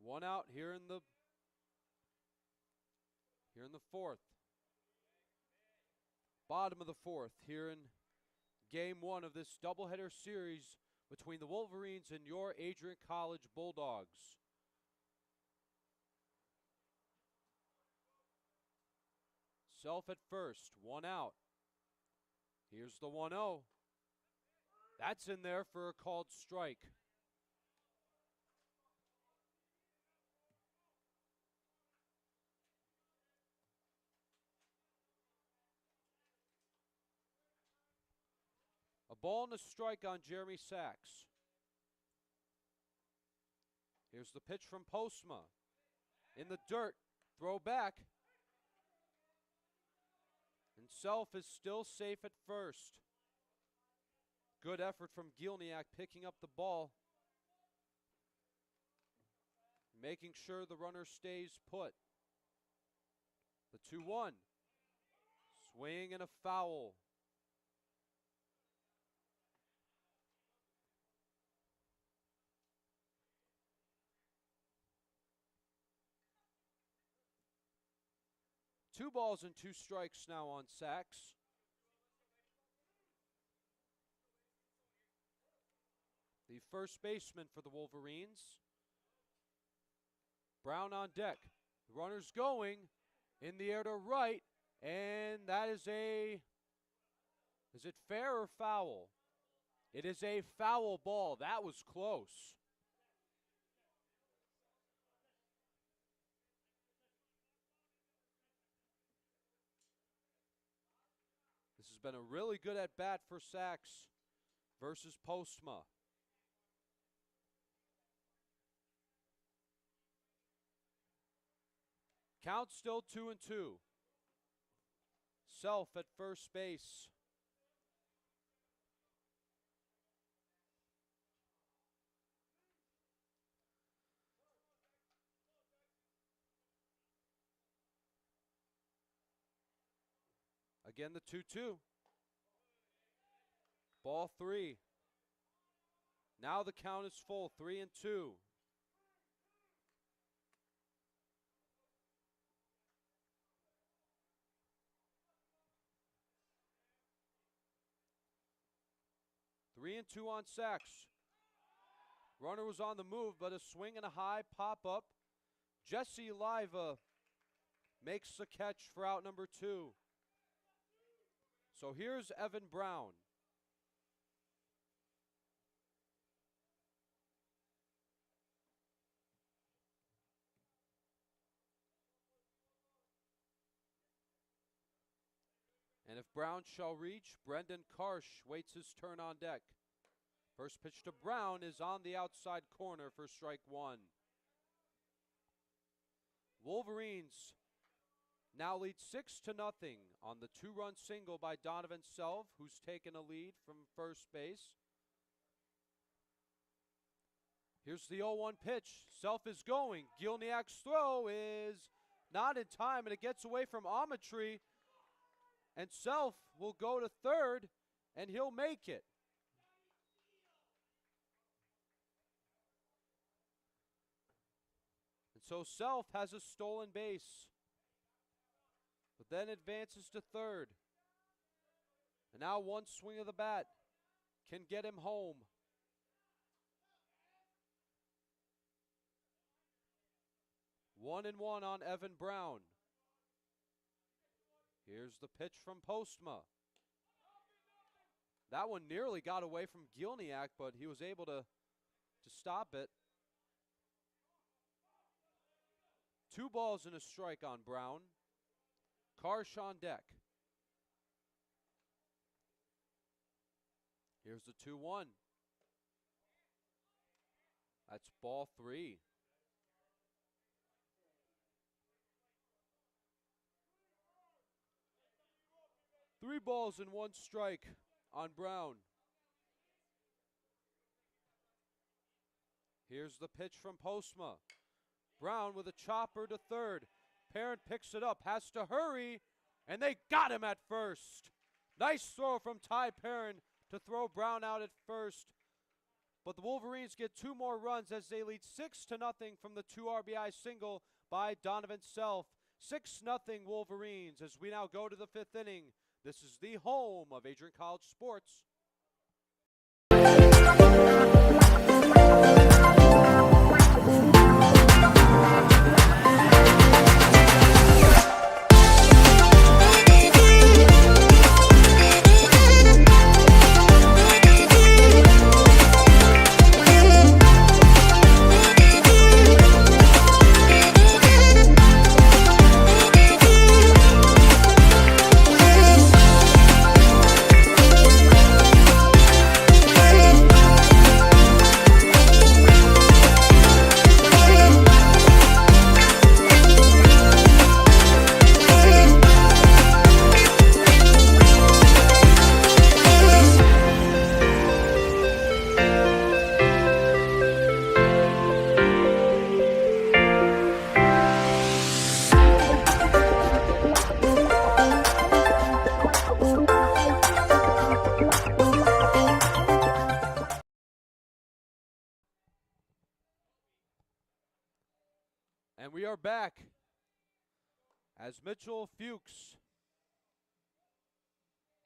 One out here in the fourth. Bottom of the fourth here in game 1 of this doubleheader series between the Wolverines and your Adrian College Bulldogs. Self at first, 1 out. Here's the 1-0. That's in there for a called strike. A ball and a strike on Jeremy Sachs. Here's the pitch from Postma. In the dirt, throw back. And Self is still safe at first. Good effort from Gielniak picking up the ball. Making sure the runner stays put. The 2-1. Swing and a foul. Two balls and 2 strikes now on Sachs. The first baseman for the Wolverines. Brown on deck. The runner's going in the air to right, and that is it fair or foul? It is a foul ball. That was close. This has been a really good at-bat for Sachs versus Postma. Count still 2-2. Self at first base. again the 2-2. Ball 3. Now the count is full, 3-2. Three and two on sacks. Runner was on the move, but a swing and a high pop-up. Jesse Liva makes the catch for out number 2. So here's Evan Brown. And if Brown shall reach, Brendan Karsh waits his turn on deck. First pitch to Brown is on the outside corner for strike 1. Wolverines now lead 6-0 on the 2-run single by Donovan Self, who's taken a lead from first base. Here's the 0-1 pitch. Self is going. Gilniak's throw is not in time, and it gets away from Amatry. And Self will go to third, and he'll make it. And so Self has a stolen base, but then advances to third. And now one swing of the bat can get him home. One and one on Evan Brown. Here's the pitch from Postma. That one nearly got away from Gilniak, but he was able to stop it. 2 balls and a strike on Brown. Karsh on deck. Here's the 2-1. That's ball 3. Three balls and 1 strike on Brown. Here's the pitch from Postma. Brown with a chopper to third. Parent picks it up, has to hurry, and they got him at first. Nice throw from Ty Perrin to throw Brown out at first. But the Wolverines get 2 more runs as they lead 6-0 from the 2 RBI single by Donovan Self. 6-0 Wolverines as we now go to the 5th inning. This is the home of Adrian College Sports. And we are back as Mitchell Fuchs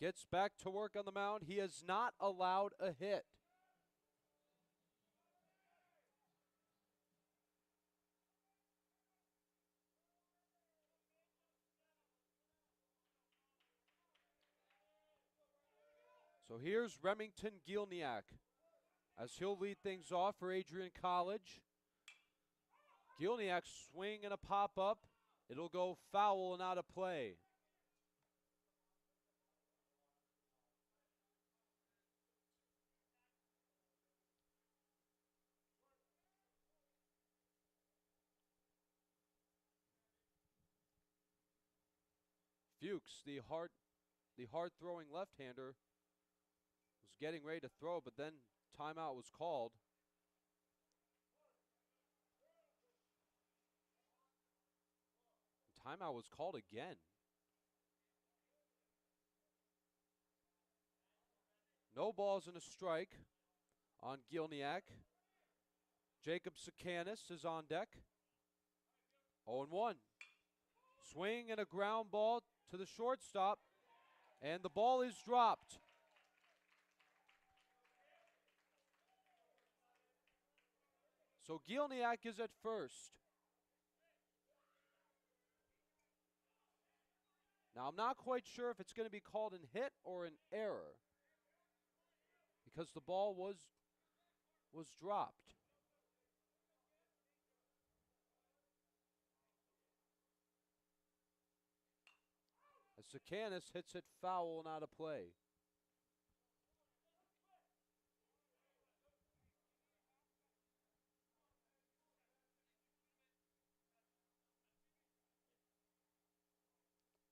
gets back to work on the mound. He has not allowed a hit. So here's Remington Gilniak as he'll lead things off for Adrian College. Gilniak swing and a pop-up. It'll go foul and out of play. Fuchs, the hard-throwing left-hander, was getting ready to throw, but then timeout was called. Timeout was called again. No balls and a strike on Gilniak. Jacob Sakanis is on deck. 0-1. Swing and a ground ball to the shortstop, and the ball is dropped. So Gilniak is at first. Now I'm not quite sure if it's going to be called an hit or an error, because the ball was dropped. As Sakanis hits it foul and out of play.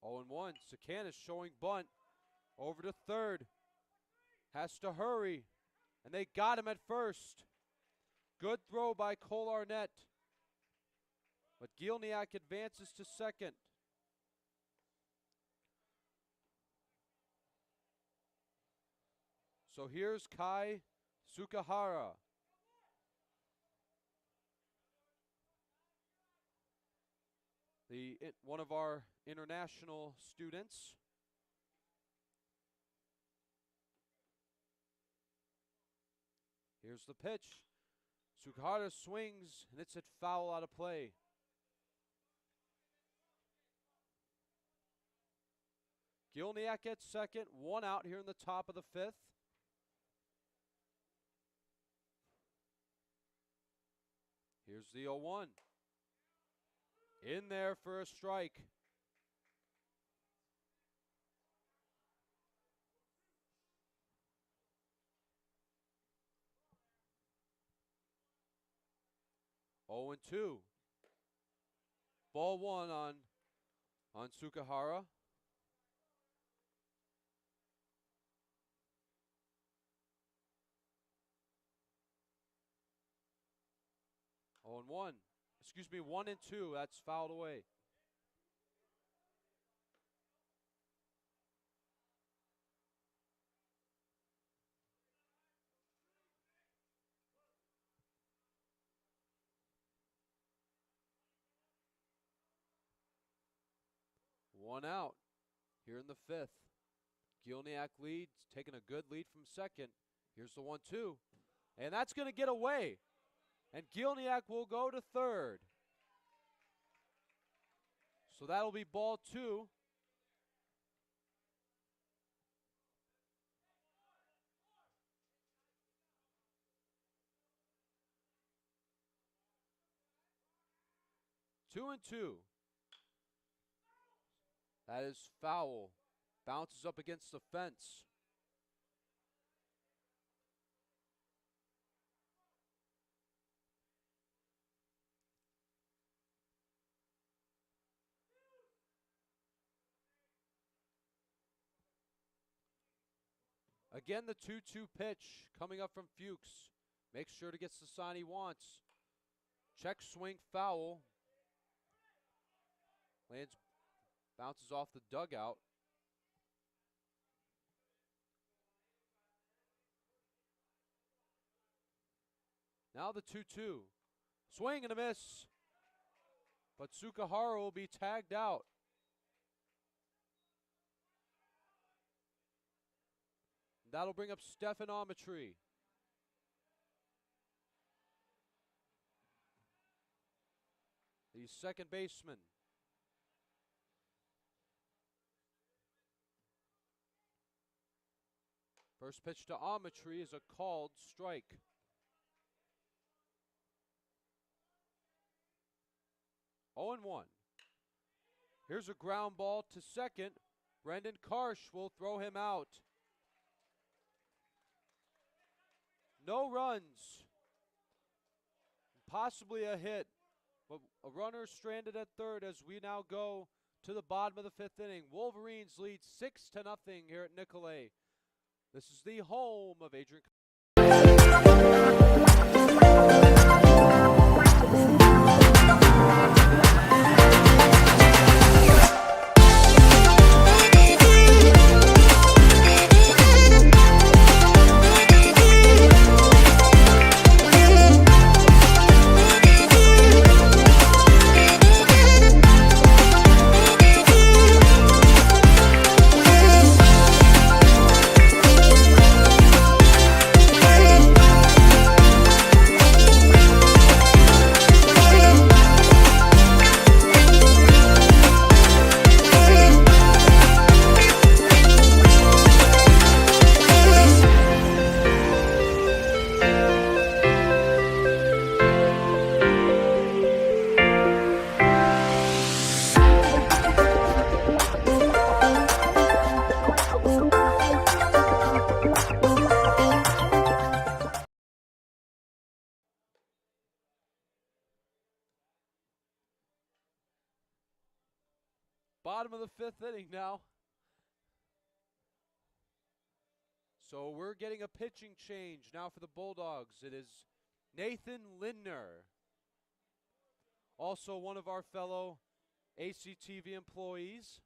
Oh, and 1. Sakanis showing bunt over to third. Has to hurry, and they got him at first. Good throw by Cole Arnett, but Gilniak advances to second. So here's Kai Sukahara. One of our international students. Here's the pitch. Sukahara swings, and it's at foul out of play. Gilniak at second, 1 out here in the top of the 5th. Here's the 0-1. In there for a strike. Oh, and 2. Ball 1 on Sukahara. Oh, and 1. Excuse me, 1 and 2. That's fouled away. One out here in the 5th. Gilniak leads, taking a good lead from second. Here's the 1-2. And that's going to get away. And Gilniak will go to third. So that'll be ball 2. Two and 2. That is foul. Bounces up against the fence. Again, the 2-2 pitch coming up from Fuchs. Makes sure to get the sign he wants. Check swing foul. Lands, bounces off the dugout. Now the 2-2. Swing and a miss. But Sukahara will be tagged out. That'll bring up Stefan Amatry. The second baseman. First pitch to Amatry is a called strike. Oh, and 1. Here's a ground ball to second. Brendan Karsh will throw him out. No runs. Possibly a hit. But a runner stranded at third as we now go to the bottom of the 5th inning. Wolverines lead 6-0 here at Nicolay. This is the home of Adrian. Bottom of the 5th inning now. So we're getting a pitching change now for the Bulldogs. It is Nathan Lindner, also one of our fellow ACTV employees.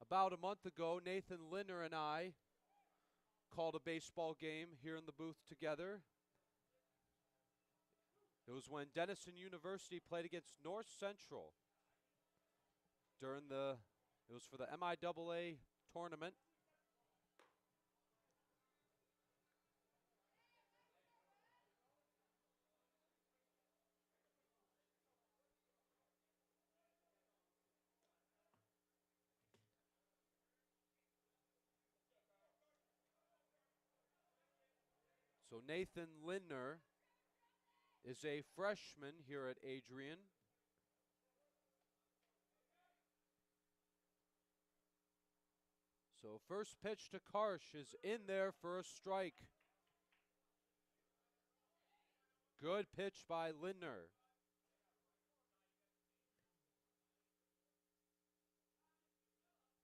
About a month ago, Nathan Lindner and I called a baseball game here in the booth together. It was when Denison University played against North Central it was for the MIAA tournament. So Nathan Lindner is a freshman here at Adrian. So first pitch to Karsh is in there for a strike. Good pitch by Lindner.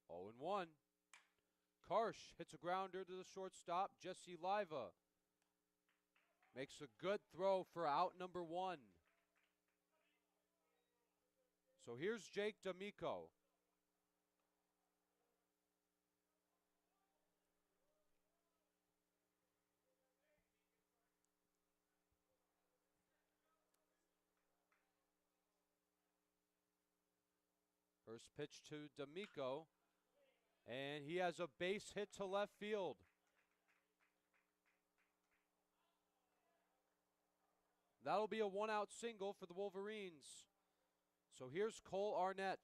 Oh and 1. Karsh hits a grounder to the shortstop, Jesse Liva. Makes a good throw for out number 1. So here's Jake D'Amico. First pitch to D'Amico, and he has a base hit to left field. That'll be a 1-out single for the Wolverines. So here's Cole Arnett.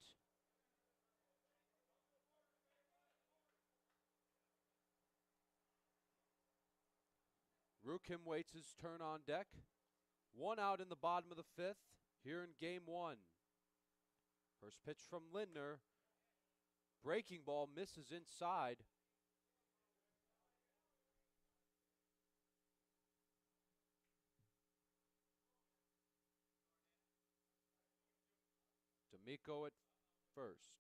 Rukim waits his turn on deck. 1 out in the bottom of the 5th here in game 1. First pitch from Lindner. Breaking ball misses inside. D'Amico at first.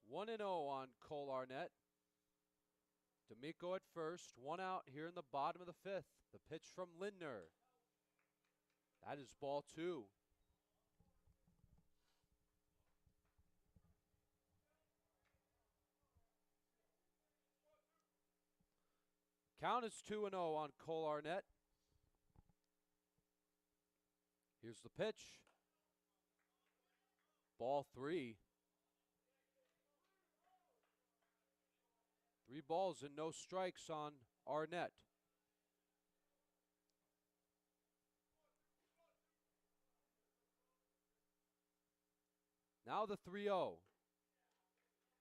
One and 0 on Cole Arnett. D'Amico at first. 1 out here in the bottom of the 5th. The pitch from Lindner. That is ball 2. Count is 2-0 on Cole Arnett. Here's the pitch. Ball 3. 3 balls and no strikes on Arnett. Now the 3-0.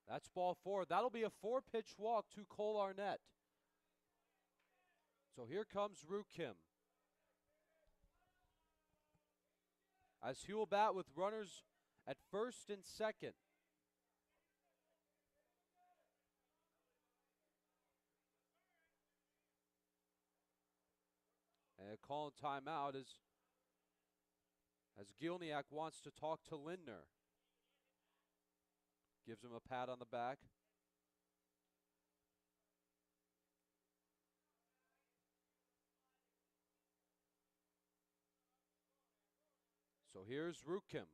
That's ball 4. That'll be a 4-pitch walk to Cole Arnett. So here comes Rukim. As he will bat with runners at first and second. And calling timeout as Gielniak wants to talk to Lindner. Gives him a pat on the back. So here's Rukim.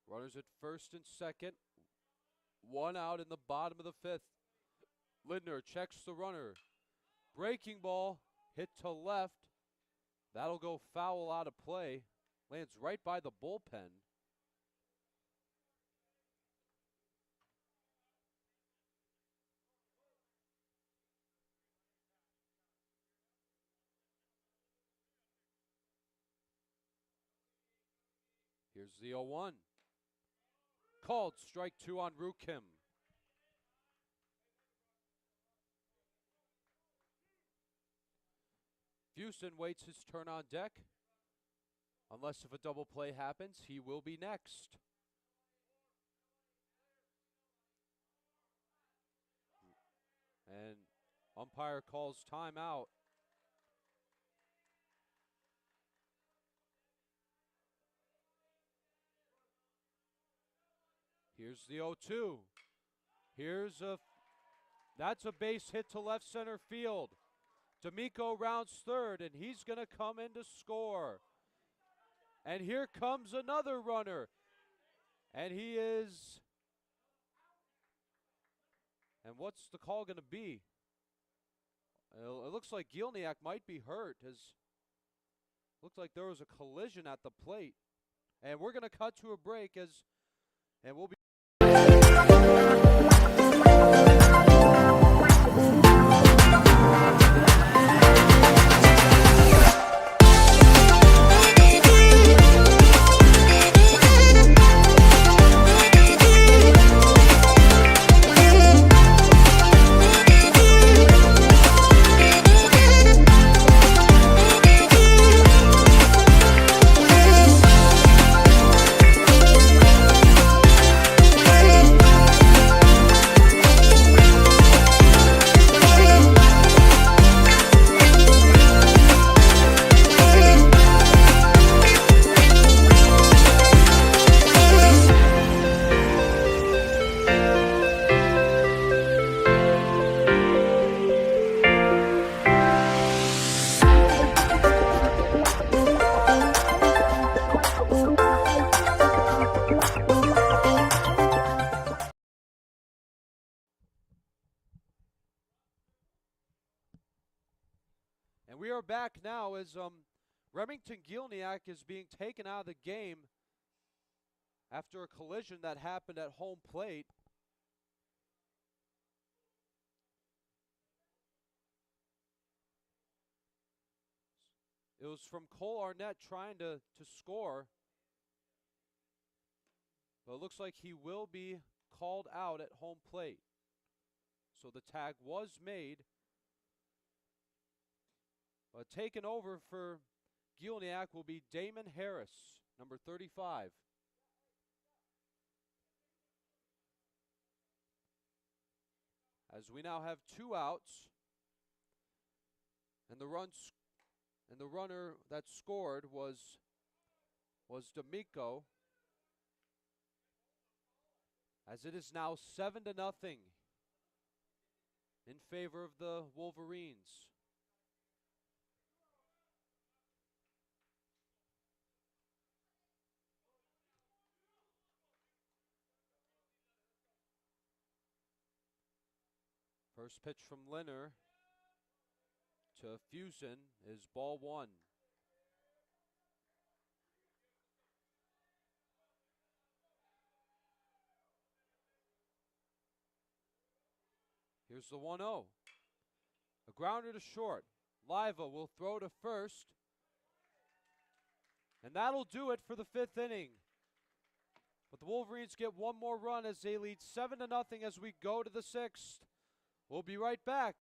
Runners at first and second. 1 out in the bottom of the 5th. Lindner checks the runner. Breaking ball hit to left. That'll go foul out of play. Lands right by the bullpen. Here's the 0-1. Called strike 2 on Rukim. Houston waits his turn on deck. Unless if a double play happens, he will be next. And umpire calls timeout. Here's the 0-2. That's a base hit to left center field. D'Amico rounds third, and he's going to come in to score. And here comes another runner. And what's the call going to be? It looks like Gielniak might be hurt. Looks like there was a collision at the plate. And we're going to cut to a break and we'll be we are back now as Remington Gielniak is being taken out of the game after a collision that happened at home plate. It was from Cole Arnett trying to score. But it looks like he will be called out at home plate. So the tag was made. But taken over for Gielniak will be Damon Harris, number 35. As we now have 2 outs, and the runner that scored was D'Amico. As it is now 7-0 in favor of the Wolverines. First pitch from Linner to Fusen is ball 1. Here's the 1-0. A grounder to short. Liva will throw to first. And that'll do it for the 5th inning. But the Wolverines get one more run as they lead 7-0 as we go to the 6th. We'll be right back.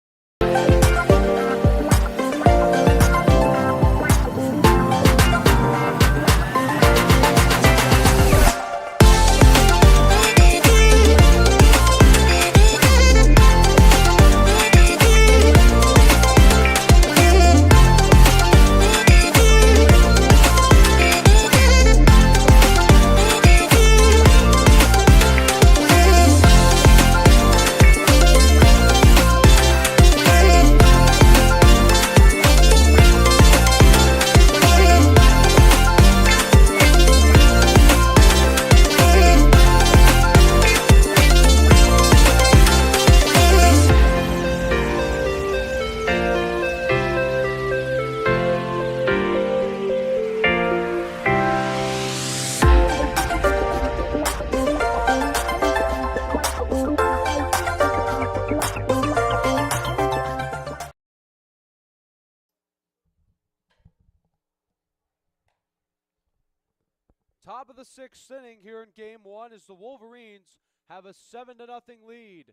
Top of the 6th inning here in Game 1 as the Wolverines have a 7-0 lead.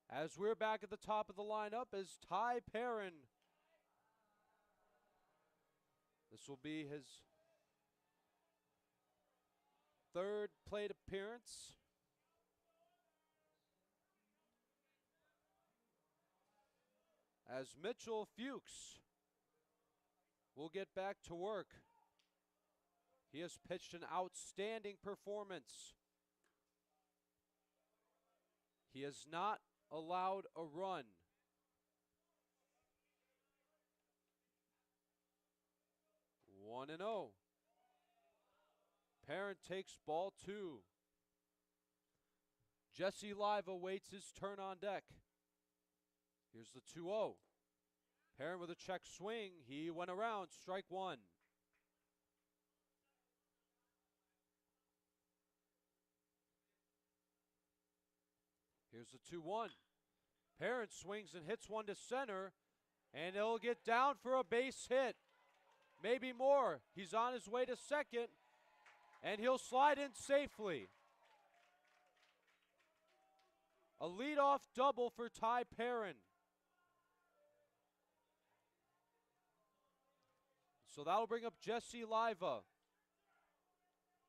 As we're back at the top of the lineup is Ty Perrin. This will be his third plate appearance. As Mitchell Fuchs will get back to work. He has pitched an outstanding performance. He has not allowed a run. One and 0. Parent takes ball 2. Jesse Live awaits his turn on deck. Here's the 2-0. Parent with a check swing. He went around. Strike 1. Here's the 2-1. Parent swings and hits one to center, and it'll get down for a base hit. Maybe more. He's on his way to second, and he'll slide in safely. A leadoff double for Ty Perrin. So that'll bring up Jesse Liva,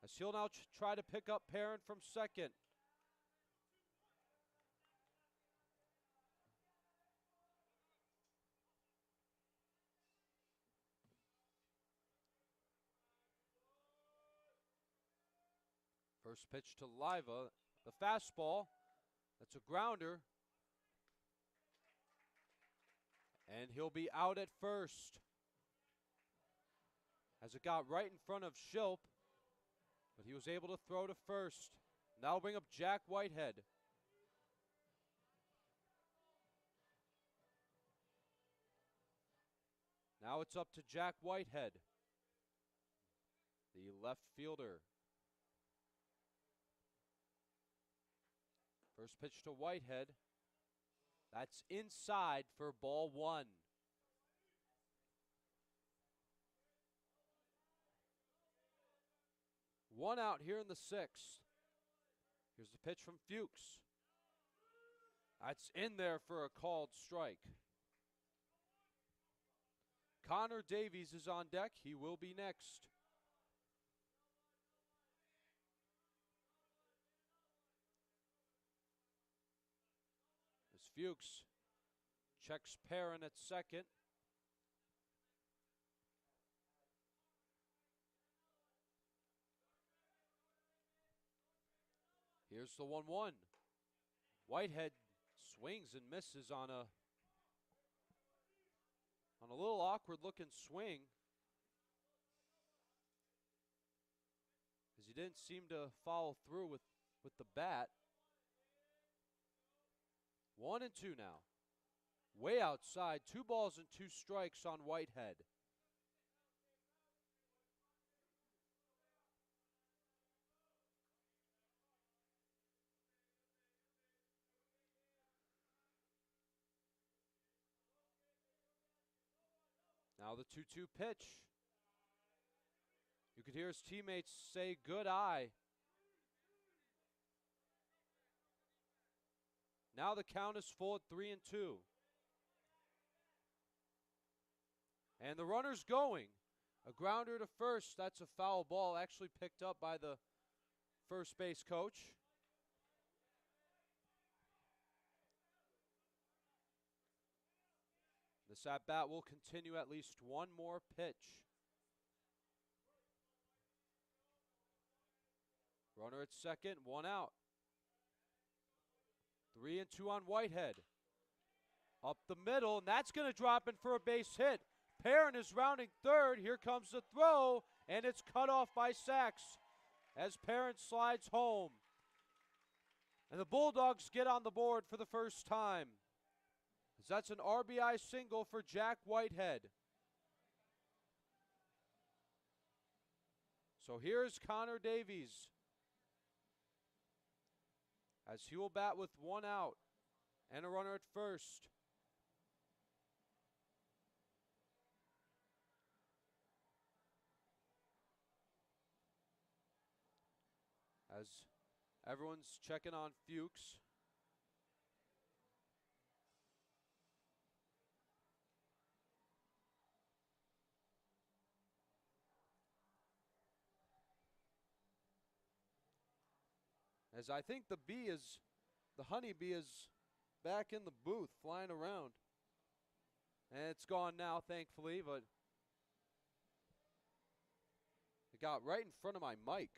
as he'll now try to pick up Perrin from second. First pitch to Liva, the fastball. That's a grounder. And he'll be out at first, as it got right in front of Shilp, but he was able to throw to first. Now bring up Jack Whitehead. Now it's up to Jack Whitehead, the left fielder. First pitch to Whitehead. That's inside for ball 1. One out here in the 6th. Here's the pitch from Fuchs. That's in there for a called strike. Connor Davies is on deck. He will be next. As Fuchs checks Perrin at second. Here's the 1-1. Whitehead swings and misses on a little awkward looking swing, as he didn't seem to follow through with the bat. 1-2 now. Way outside. 2 balls and 2 strikes on Whitehead. Now the 2-2 pitch. You could hear his teammates say good eye. Now the count is full at 3-2. And the runner's going. A grounder to first. That's a foul ball, actually picked up by the first base coach. This at-bat will continue at least one more pitch. Runner at second, 1 out. 3-2 on Whitehead. Up the middle, and that's going to drop in for a base hit. Perrin is rounding third. Here comes the throw, and it's cut off by Sachs as Perrin slides home. And the Bulldogs get on the board for the first time, as that's an RBI single for Jack Whitehead. So here's Connor Davies, as he will bat with 1 out and a runner at first. As everyone's checking on Fuchs. As I think the honeybee is back in the booth flying around. And it's gone now, thankfully, but it got right in front of my mic.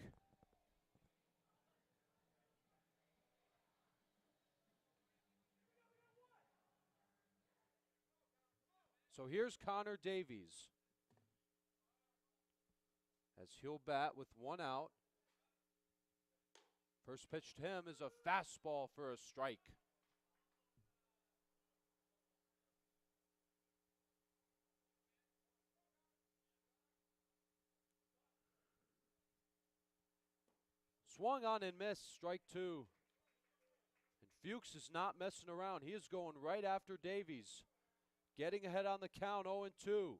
So here's Connor Davies, as he'll bat with one out. First pitch to him is a fastball for a strike. Swung on and missed, strike two. And Fuchs is not messing around. He is going right after Davies. Getting ahead on the count, 0-2.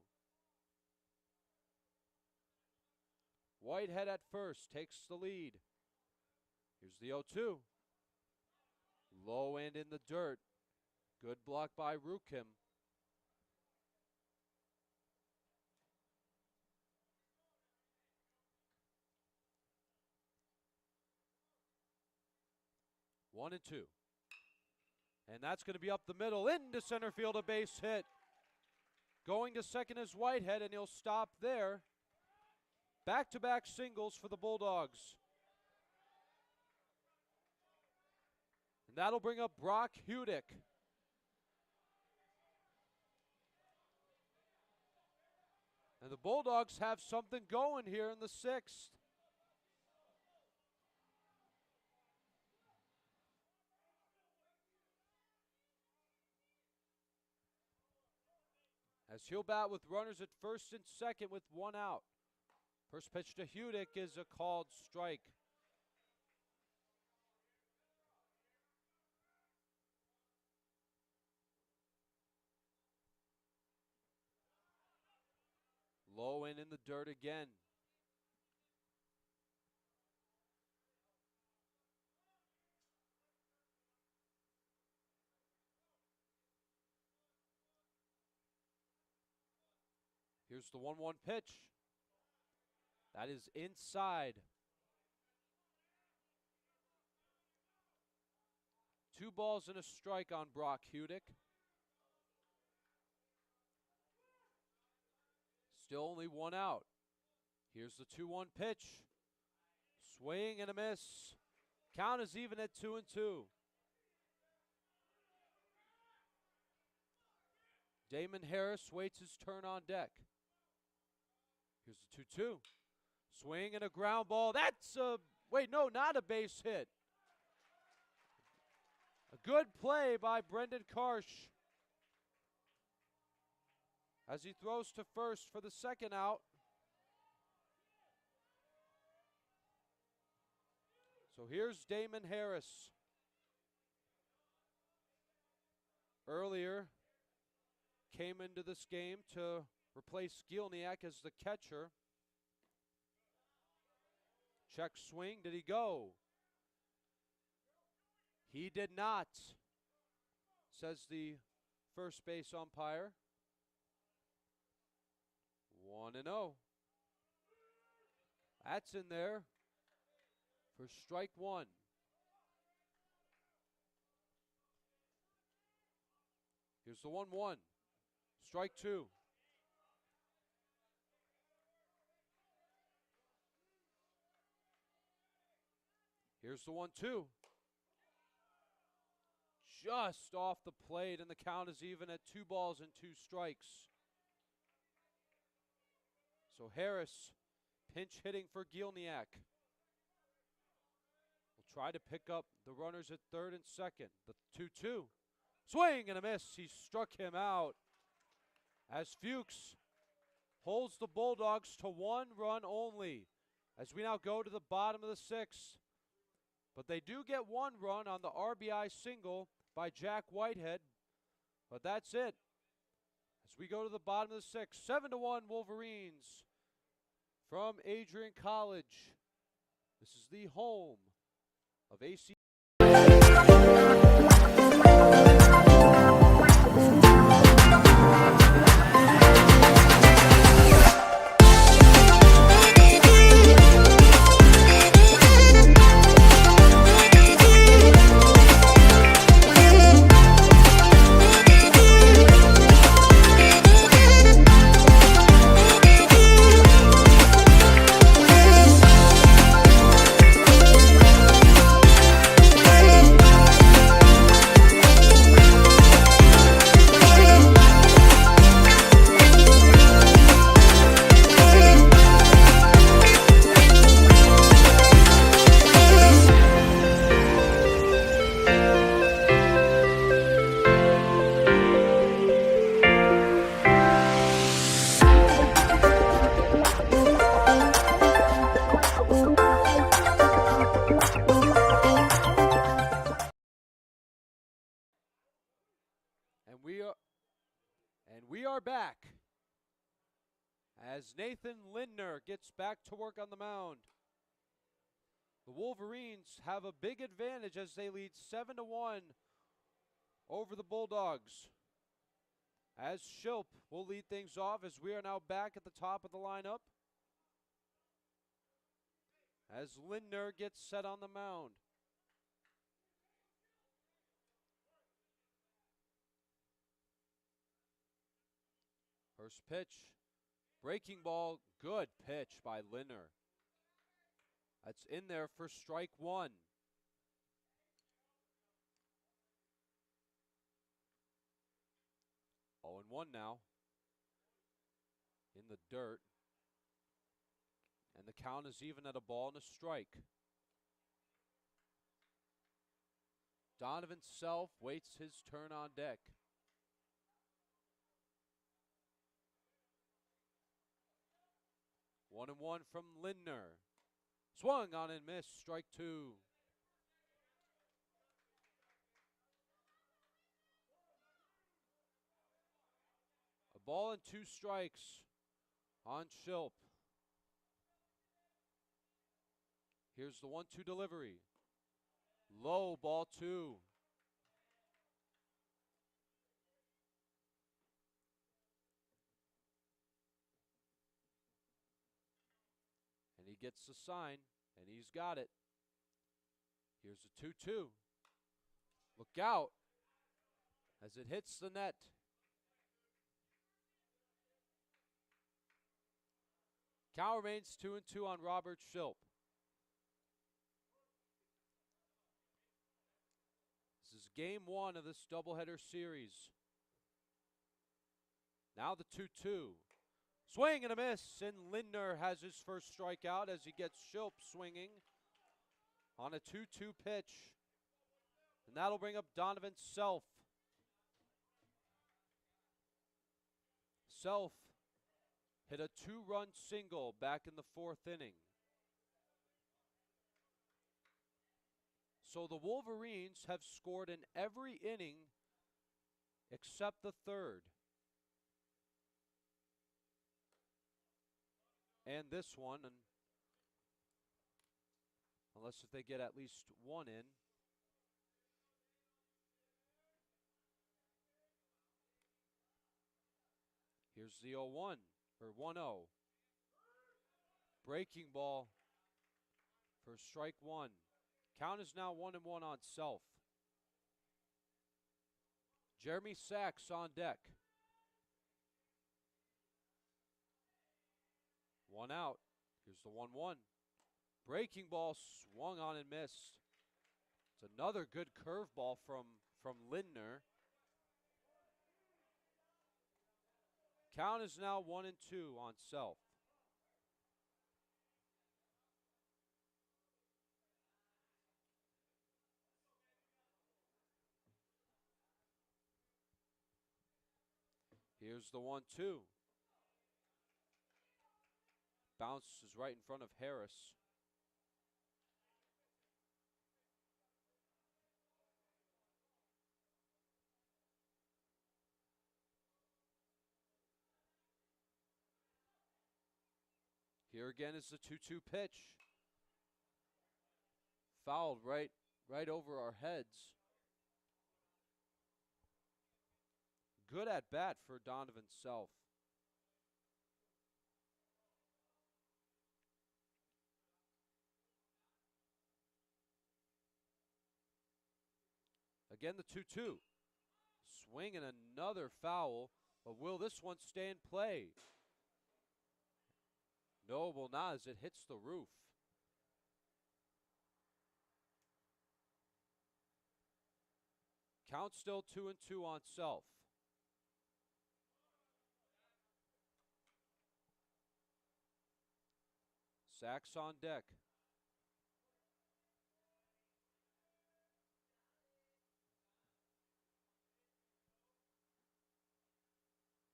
Whitehead at first, takes the lead. Here's the 0-2. Low and in the dirt. Good block by Rukim. One and two. And that's going to be up the middle into center field, a base hit. Going to second is Whitehead, and he'll stop there. Back-to-back singles for the Bulldogs. And that'll bring up Brock Hudick. And the Bulldogs have something going here in the sixth. As he'll bat with runners at first and second with one out. First pitch to Hudick is a called strike. Low and in the dirt again. Here's the 1-1 pitch. That is inside. 2 balls and a strike on Brock Hudick. Still only one out. Here's the 2-1 pitch. Swing and a miss. Count is even at 2-2. Damon Harris waits his turn on deck. Here's the 2-2. Swing and a ground ball. That's a, wait, no, not a base hit. A good play by Brendan Karsh as he throws to first for the second out. So here's Damon Harris. Earlier came into this game to replace Gielniak as the catcher. Check swing. Did he go? He did not, says the first base umpire. 1-0. That's in there for strike one. Here's the 1-1. Strike two. Here's the 1-2. Just off the plate, and the count is even at 2 balls and 2 strikes. So Harris pinch hitting for Gielniak. Will try to pick up the runners at third and second. The 2-2. Swing and a miss. He struck him out as Fuchs holds the Bulldogs to 1 run only as we now go to the bottom of the 6th. But they do get 1 run on the RBI single by Jack Whitehead. But that's it. As we go to the bottom of the 6th, 7-1 Wolverines from Adrian College. This is the home of AC. as Nathan Lindner gets back to work on the mound. The Wolverines have a big advantage as they lead 7-1 over the Bulldogs. As Shilp will lead things off as we are now back at the top of the lineup. As Lindner gets set on the mound. First pitch, breaking ball, good pitch by Lindner. That's in there for strike one. Oh, and 1 now. In the dirt. And the count is even at a ball and a strike. Donovan Self waits his turn on deck. One and one from Lindner. Swung on and missed, strike 2. A ball and 2 strikes on Shilp. Here's the 1-2 delivery. Low, ball 2. And he gets the sign, and he's got it. Here's a 2-2. Look out as it hits the net. Count remains 2-2 on Robert Shilp. This is game 1 of this doubleheader series. Now the 2-2. Swing and a miss, and Lindner has his first strikeout as he gets Shilp swinging on a 2-2 pitch. And that'll bring up Donovan Self. Self hit a 2-run single back in the 4th inning. So the Wolverines have scored in every inning except the 3rd. And this one, and unless if they get at least 1 in. Here's the 0-1, or 1-0. Breaking ball for strike 1. Count is now 1-1 on Self. Jeremy Sachs on deck. 1 out. Here's the 1-1. Breaking ball swung on and missed. It's another good curveball from Lindner. Count is now 1-2 on Self. Here's the 1-2. Bounce is right in front of Harris. Here again is the 2-2 pitch. Fouled right over our heads. Good at bat for Donovan Self. Again, the 2-2. Swing and another foul, but will this one stay in play? No, it will not as it hits the roof. Count still 2-2 on Self. Sachs on deck.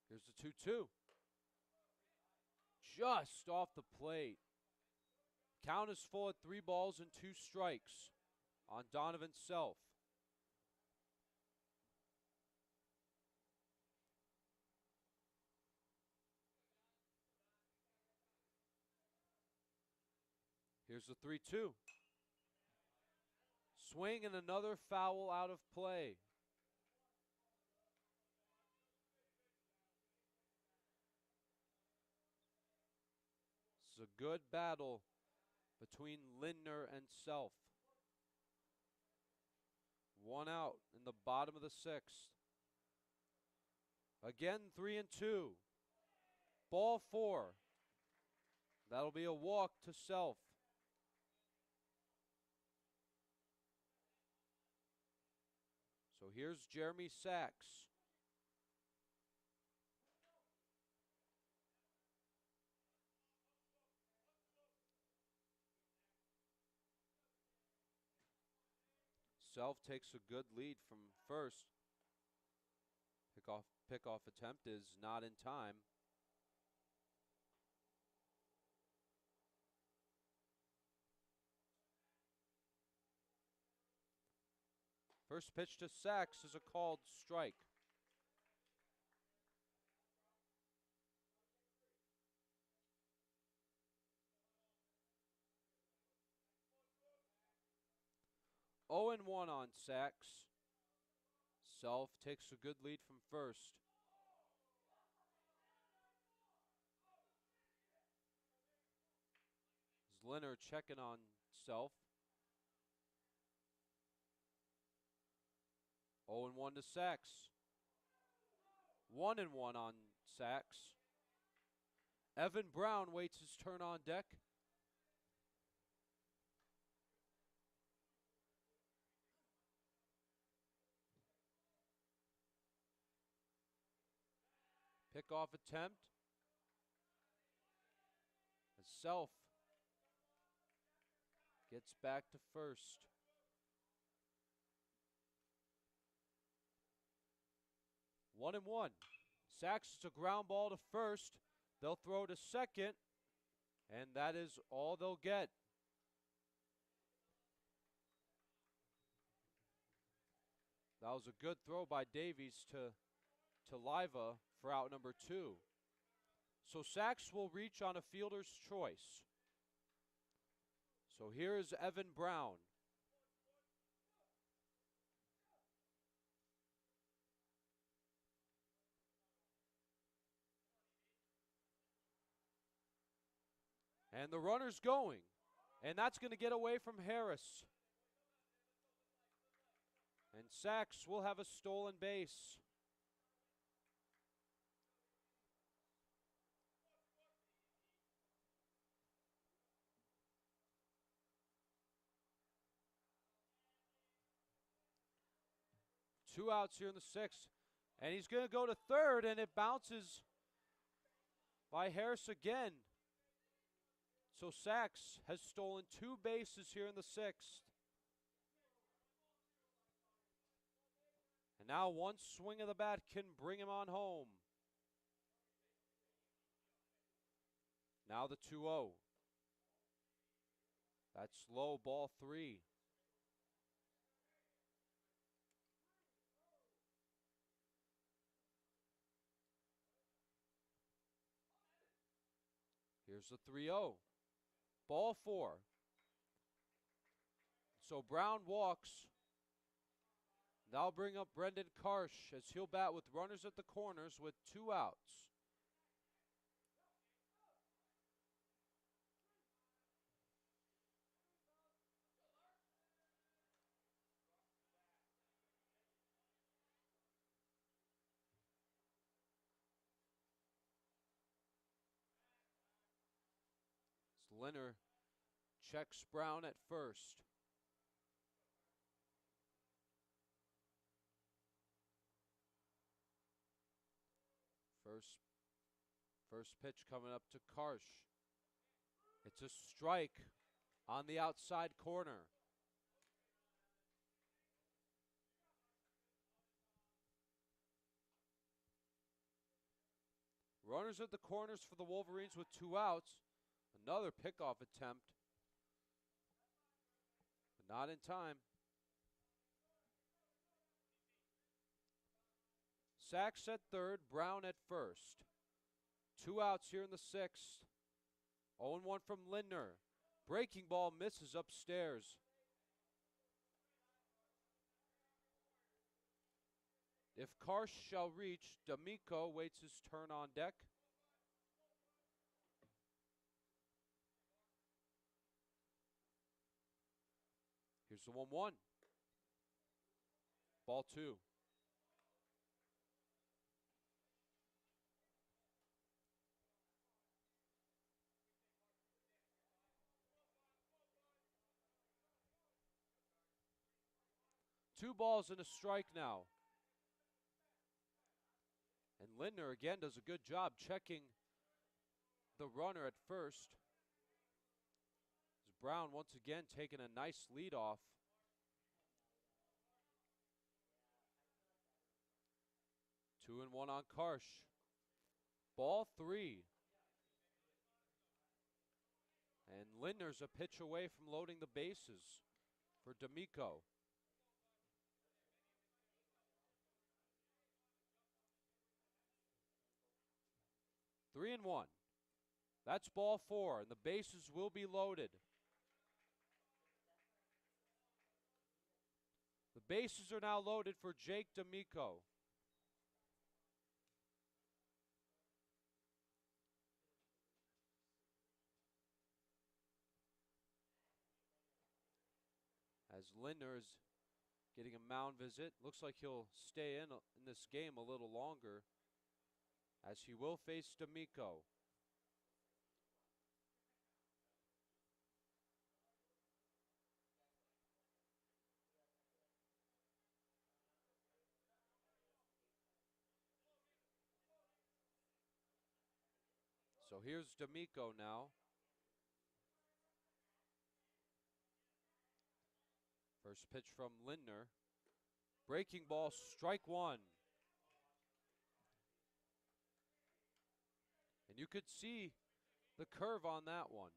Here's the 2-2. Just off the plate. Count is full at 3 balls and 2 strikes on Donovan Self. Here's the 3-2. Swing and another foul out of play. It's a good battle between Lindner and Self. 1 out in the bottom of the 6th. Again, 3-2. Ball 4. That'll be a walk to Self. So here's Jeremy Sachs. Self takes a good lead from first. Pickoff attempt is not in time. First pitch to Sachs is a called strike. Oh and 1 on Sachs. Self takes a good lead from first. Lindner checking on Self. 0 and 1 to Sachs. 1 and 1 on Sachs. Evan Brown waits his turn on deck. Pickoff attempt. As Self gets back to first. 1 and 1. Sachs is a ground ball to first. They'll throw to second, and that is all they'll get. That was a good throw by Davies to Liva for out number 2. So Sachs will reach on a fielder's choice. So here is Evan Brown. And the runner's going. And that's going to get away from Harris. And Sachs will have a stolen base. Two outs here in the 6th. And he's going to go to third, and it bounces by Harris again. So Sachs has stolen 2 bases here in the 6th. And now one swing of the bat can bring him on home. Now the 2-0. That's low, ball 3. Here's the 3-0. Ball 4. So Brown walks. That'll bring up Brendan Karsh as he'll bat with runners at the corners with 2 outs. Lindner checks Brown at first. First pitch coming up to Karsh. It's a strike on the outside corner. Runners at the corners for the Wolverines with 2 outs. Another pickoff attempt, but not in time. Sachs at third, Brown at first. 2 outs here in the 6th. 0-1 from Lindner. Breaking ball misses upstairs. If Karsh shall reach, D'Amico waits his turn on deck. Here's the 1-1. Ball 2. Two balls and a strike now. And Lindner again does a good job checking the runner at first. As Brown once again taking a nice lead off. Two and one on Karsh. Ball 3. And Lindner's a pitch away from loading the bases for D'Amico. Three and one. That's ball 4, and the bases will be loaded. The bases are now loaded for Jake D'Amico. As Lindner is getting a mound visit, looks like he'll stay in this game a little longer, as he will face D'Amico. So here's D'Amico now. First pitch from Lindner. Breaking ball, strike 1. And you could see the curve on that one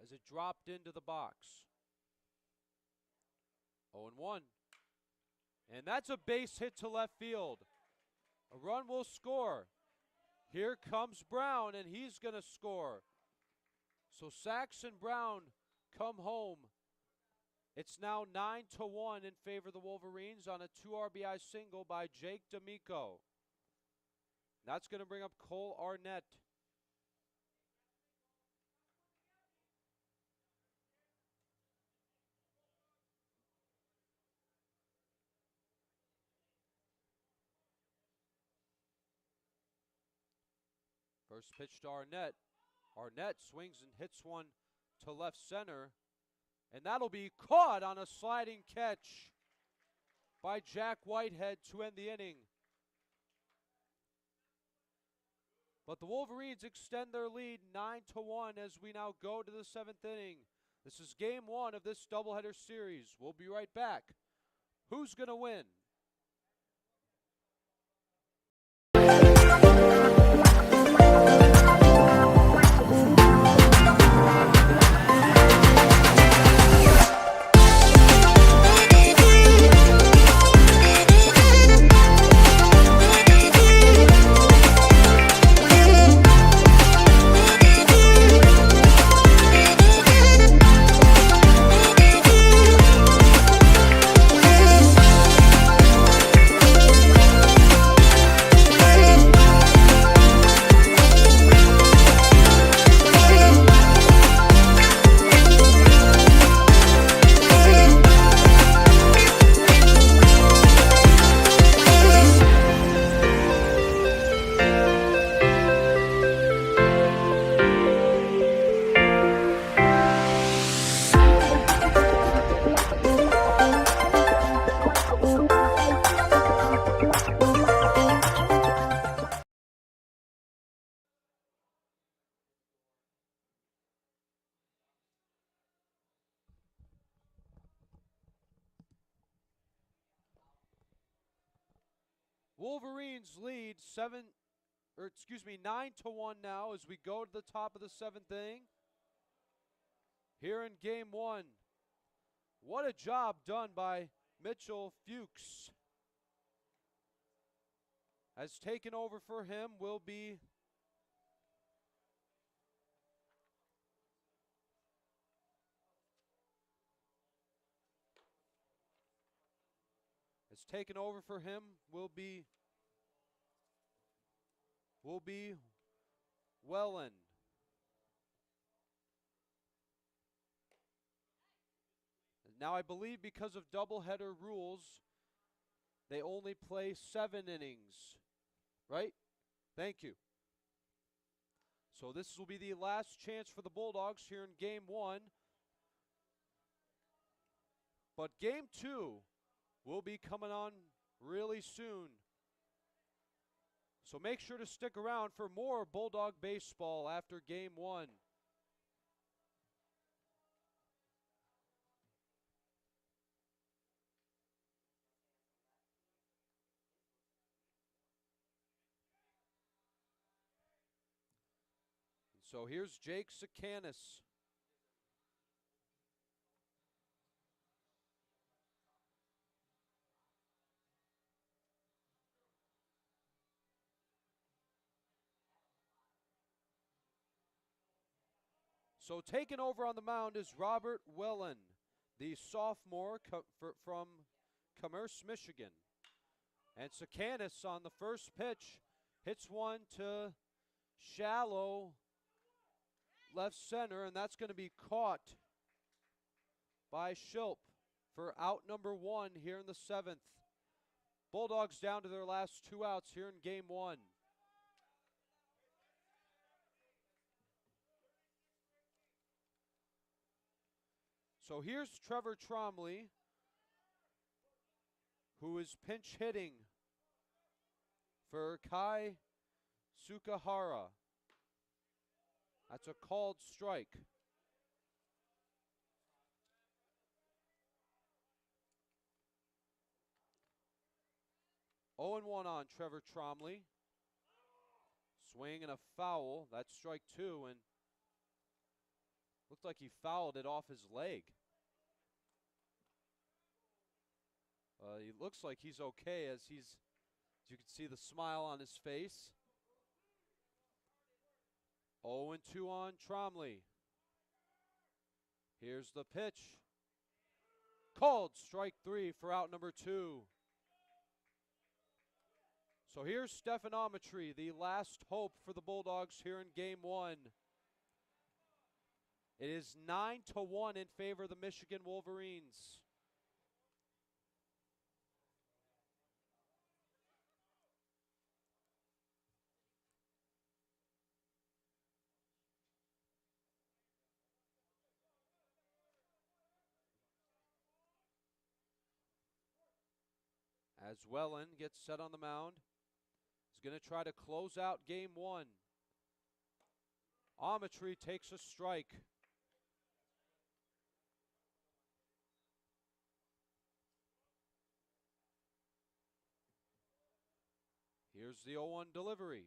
as it dropped into the box. 0-1. And that's a base hit to left field. A run will score. Here comes Brown, and he's going to score. So Sachs and Brown come home. It's now 9-1 in favor of the Wolverines on a 2 RBI single by Jake D'Amico. That's going to bring up Cole Arnett. First pitch to Arnett. Arnett swings and hits one to left center. And that'll be caught on a sliding catch by Jack Whitehead to end the inning. But the Wolverines extend their lead 9-1 as we now go to the 7th inning. This is game 1 of this doubleheader series. We'll be right back. Who's going to win? Wolverines lead 9-1 now as we go to the top of the 7th inning. Here in game 1. What a job done by Mitchell Fuchs. Has taken over for him will be As taken over for him will be Wellen. Now I believe because of doubleheader rules, they only play 7 innings, right? Thank you. So this will be the last chance for the Bulldogs here in Game 1. But Game 2 will be coming on really soon. So make sure to stick around for more Bulldog baseball after Game 1. So here's Jake Sakanis. So taking over on the mound is Robert Wellen, the sophomore from Commerce, Michigan. And Sakanis on the first pitch hits one to shallow left center, and that's going to be caught by Schilp for out number 1 here in the 7th. Bulldogs down to their last 2 outs here in Game 1. So here's Trevor Tromley, who is pinch hitting for Kai Sukahara. That's a called strike. Oh and 1 on Trevor Tromley. Swing and a foul. That's strike 2, and looked like he fouled it off his leg. He looks like he's okay as you can see the smile on his face. 0 and 2 on Tromley. Here's the pitch. Called strike 3 for out number 2. So here's Stephanometry, the last hope for the Bulldogs here in Game 1. It is 9-1 in favor of the Michigan Wolverines. As Wellen gets set on the mound, he's going to try to close out Game 1. Ametry takes a strike. Here's the 0-1 delivery.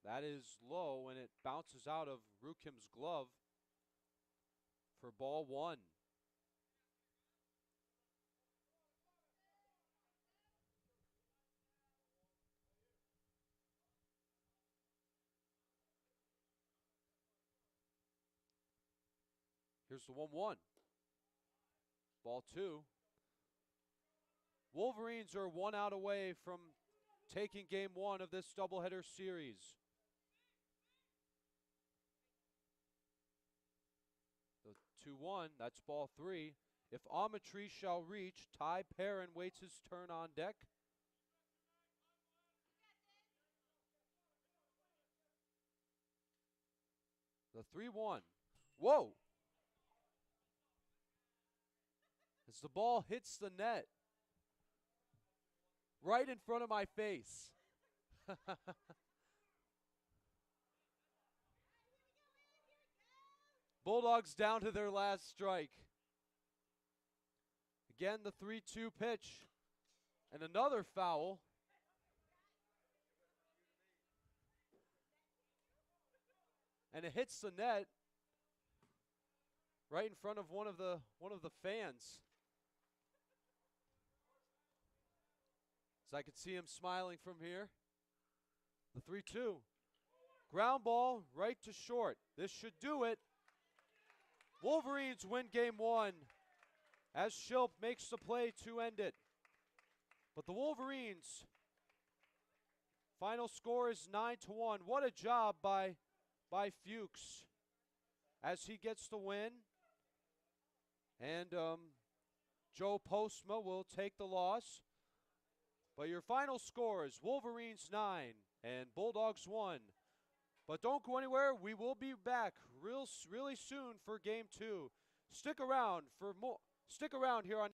That is low, and it bounces out of Rukim's glove for ball 1. Here's the 1-1. Ball 2. Wolverines are 1 out away from taking Game 1 of this doubleheader series. The 2-1, that's ball 3. If Ametry shall reach, Ty Perrin waits his turn on deck. The 3-1. Whoa! As the ball hits the net, right in front of my face. Bulldogs down to their last strike. Again, the 3-2 pitch. And another foul. And it hits the net right in front of one of the fans. So I could see him smiling from here. The 3-2. Ground ball right to short. This should do it. Wolverines win Game 1 as Shilp makes the play to end it. But the Wolverines, final score is 9-1. What a job by Fuchs as he gets the win. And Joe Postma will take the loss. But your final score is Wolverines 9 and Bulldogs 1. But don't go anywhere. We will be back really soon for Game 2. Stick around for more. Stick around here on